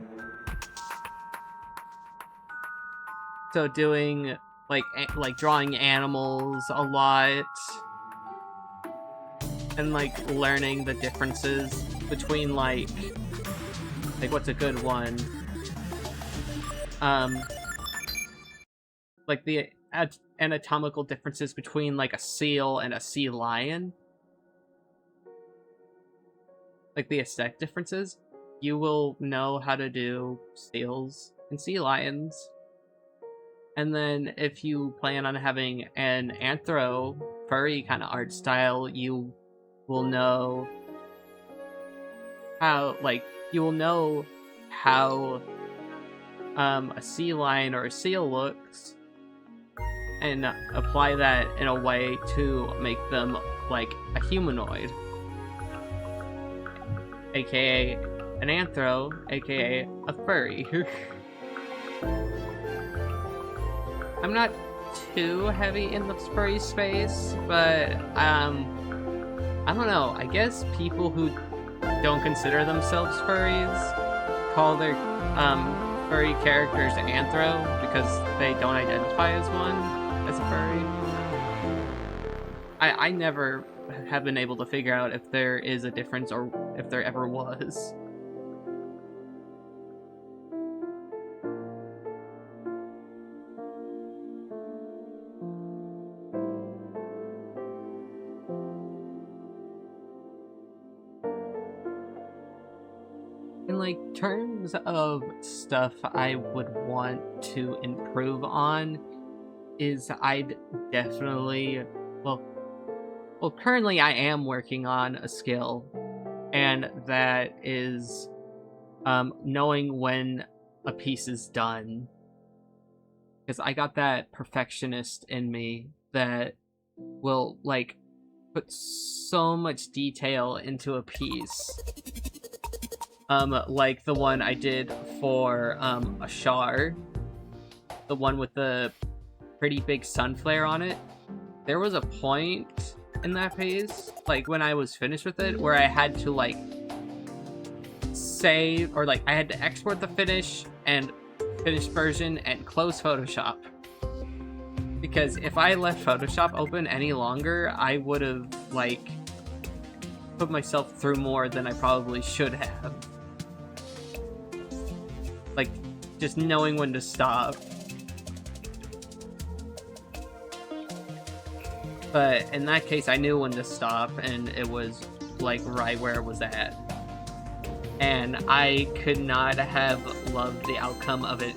So doing like drawing animals a lot, and like learning the differences between like what's a good one? Like the anatomical differences between like a seal and a sea lion. Like the aesthetic differences. You will know how to do seals and sea lions. And then if you plan on having an anthro furry kind of art style, you will know how, a sea lion or a seal looks, and apply that in a way to make them like a humanoid, aka an anthro, aka a furry. I'm not too heavy in the furry space, but I don't know, I guess people who don't consider themselves furries call their furry characters anthro because they don't identify as one, as a furry. I never have been able to figure out if there is a difference or if there ever was. In like terms of stuff I would want to improve on, is I'd definitely, well, currently I am working on a skill, and that is knowing when a piece is done. Because I got that perfectionist in me that will like put so much detail into a piece. Like the one I did for Ashar, the one with the pretty big sun flare on it. There was a point in that phase, like when I was finished with it, where I had to like save, or like I had to export the finished version and close Photoshop. Because if I left Photoshop open any longer, I would have like put myself through more than I probably should have. Like, just knowing when to stop. But in that case, I knew when to stop, and it was like right where it was at. And I could not have loved the outcome of it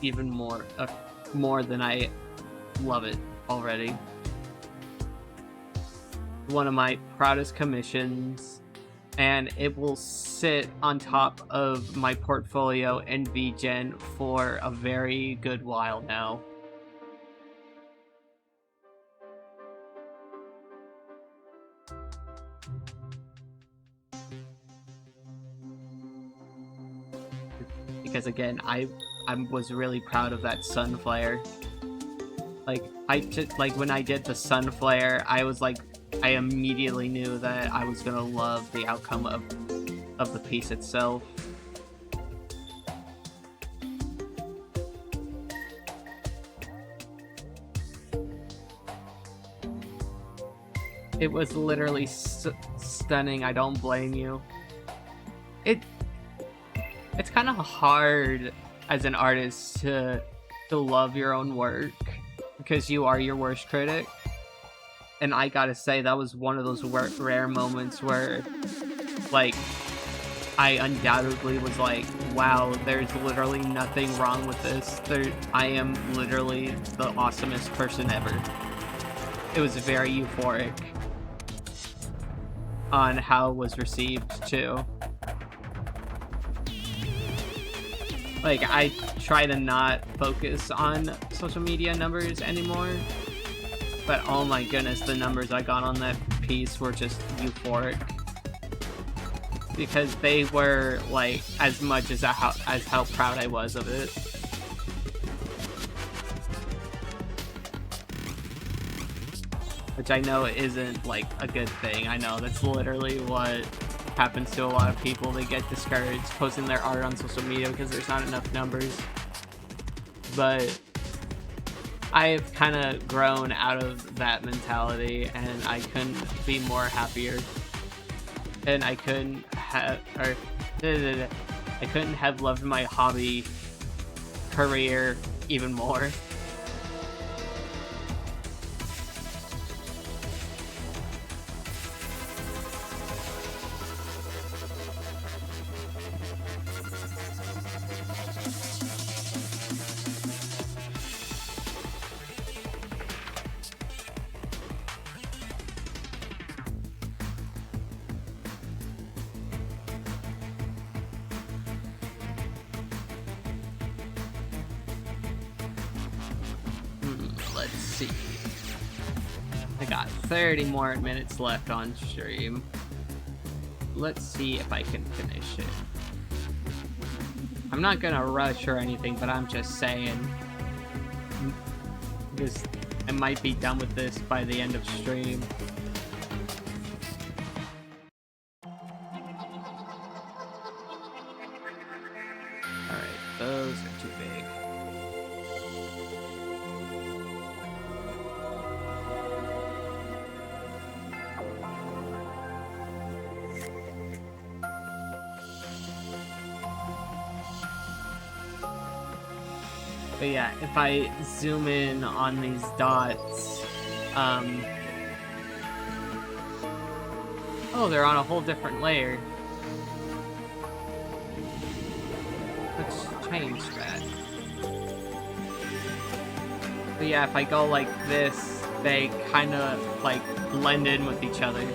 even more than I love it already. One of my proudest commissions, and it will sit on top of my portfolio in VGen for a very good while now. Because again, I was really proud of that sun flare. Like, when I did the sun flare, I was like, I immediately knew that I was gonna love the outcome of the piece itself. It was literally stunning. I don't blame you. It's kind of hard as an artist to love your own work, because you are your worst critic. And I gotta say, that was one of those rare moments where, like, I undoubtedly was like, wow, there's literally nothing wrong with this. I am literally the awesomest person ever. It was very euphoric on how it was received, too. Like, I try to not focus on social media numbers anymore, but oh my goodness, the numbers I got on that piece were just euphoric. Because they were, like, as much as how proud I was of it. Which I know isn't, like, a good thing. I know that's literally what happens to a lot of people. They get discouraged posting their art on social media because there's not enough numbers. But I've kind of grown out of that mentality, and I couldn't be more happier. And I couldn't have loved my hobby career even more. Let's see. I got 30 more minutes left on stream. Let's see if I can finish it. I'm not gonna rush or anything, but I'm just saying, because I might be done with this by the end of stream. Alright, those are too big. But yeah, if I zoom in on these dots, oh, they're on a whole different layer. Let's change that. But yeah, if I go like this, they kind of like blend in with each other.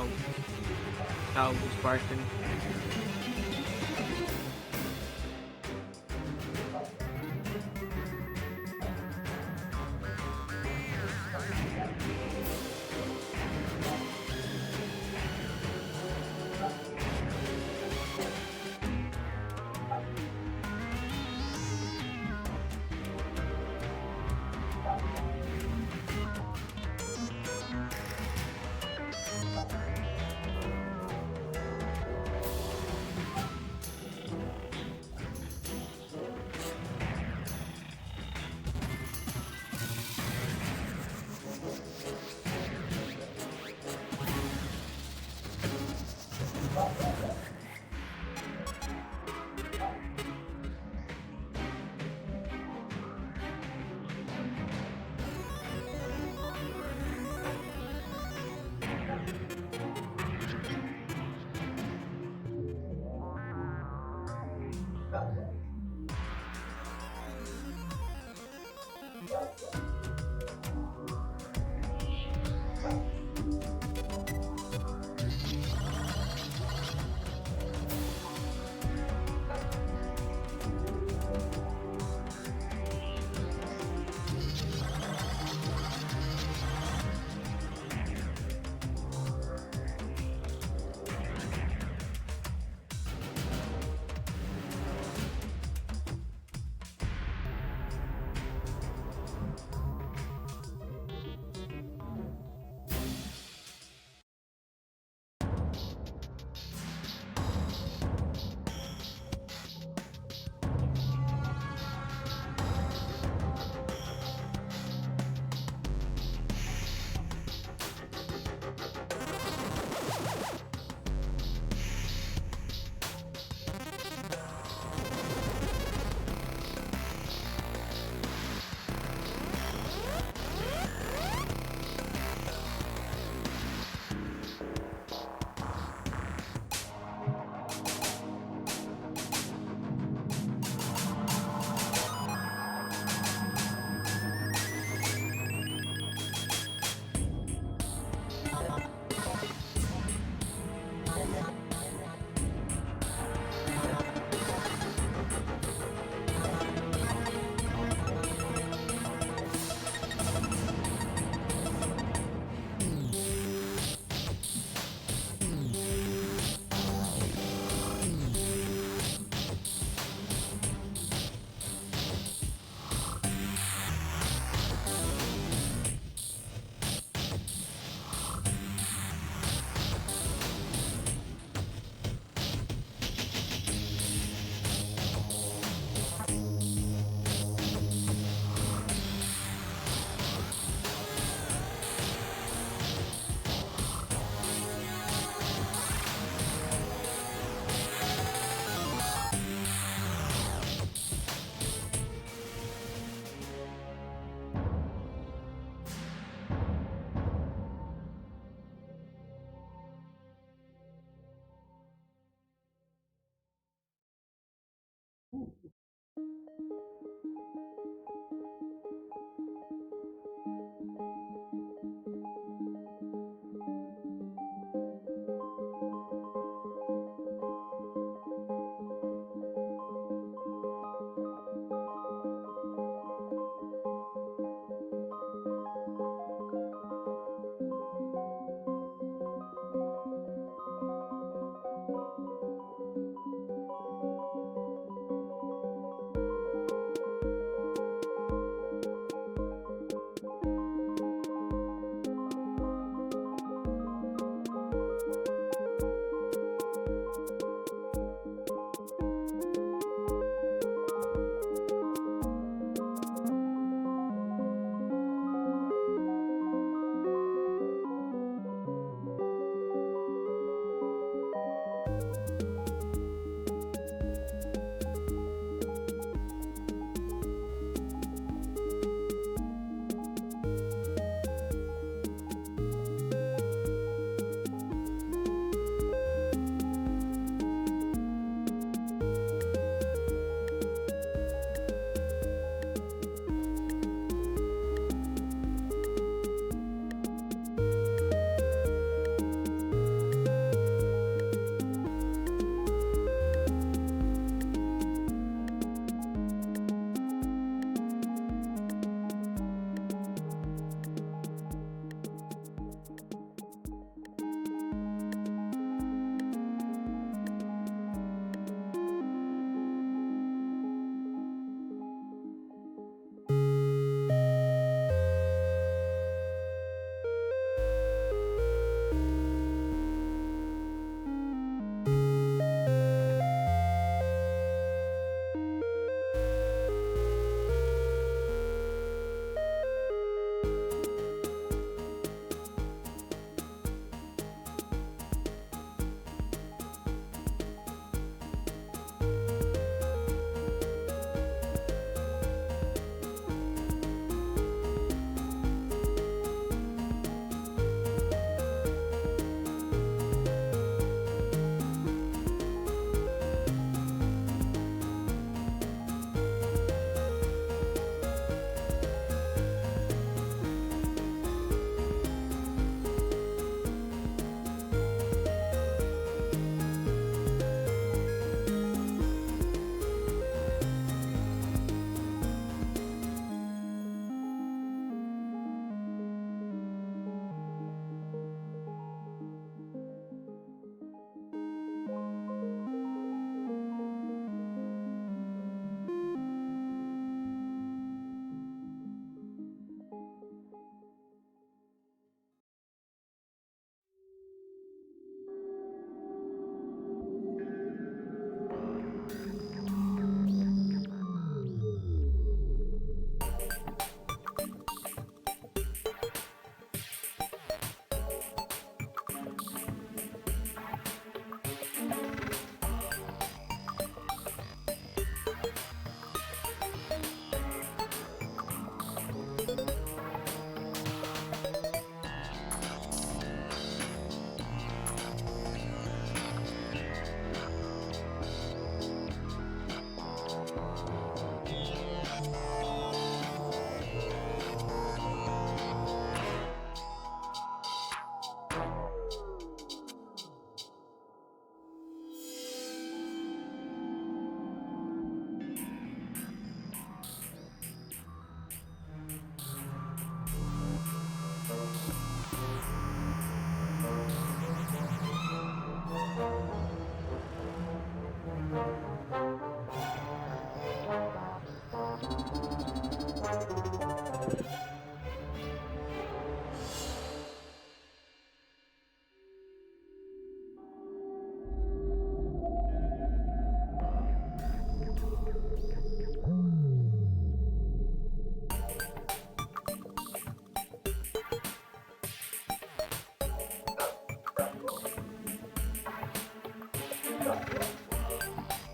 dog. Dog was barking.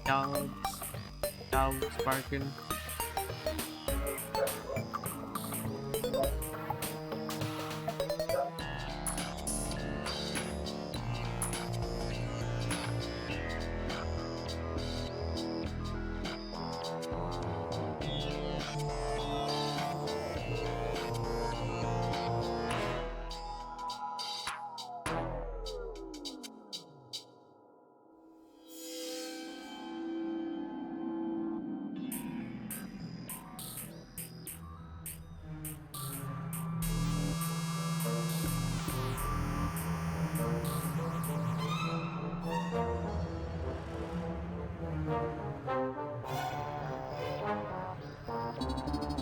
Dogs barking.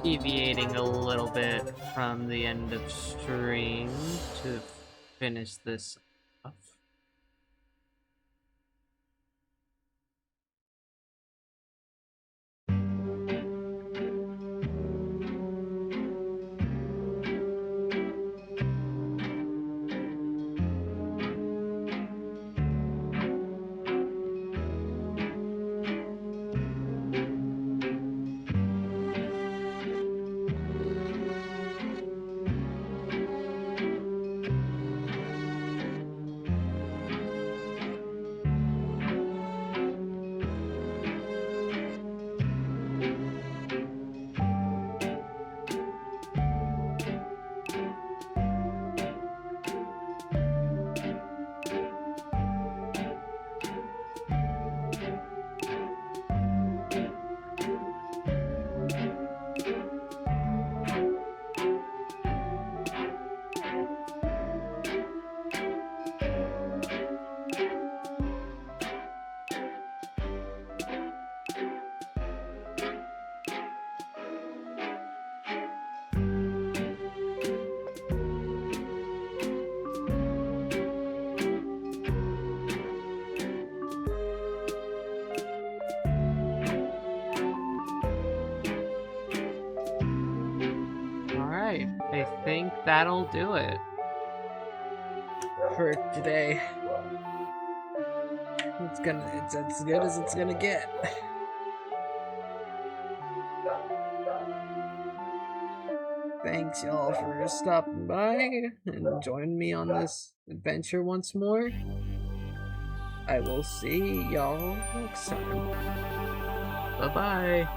Deviating a little bit from the end of stream to finish this off. Alright, I think that'll do it for today. It's as good as it's gonna get. Thanks y'all for stopping by and joining me on this adventure once more. I will see y'all next time. Bye-bye.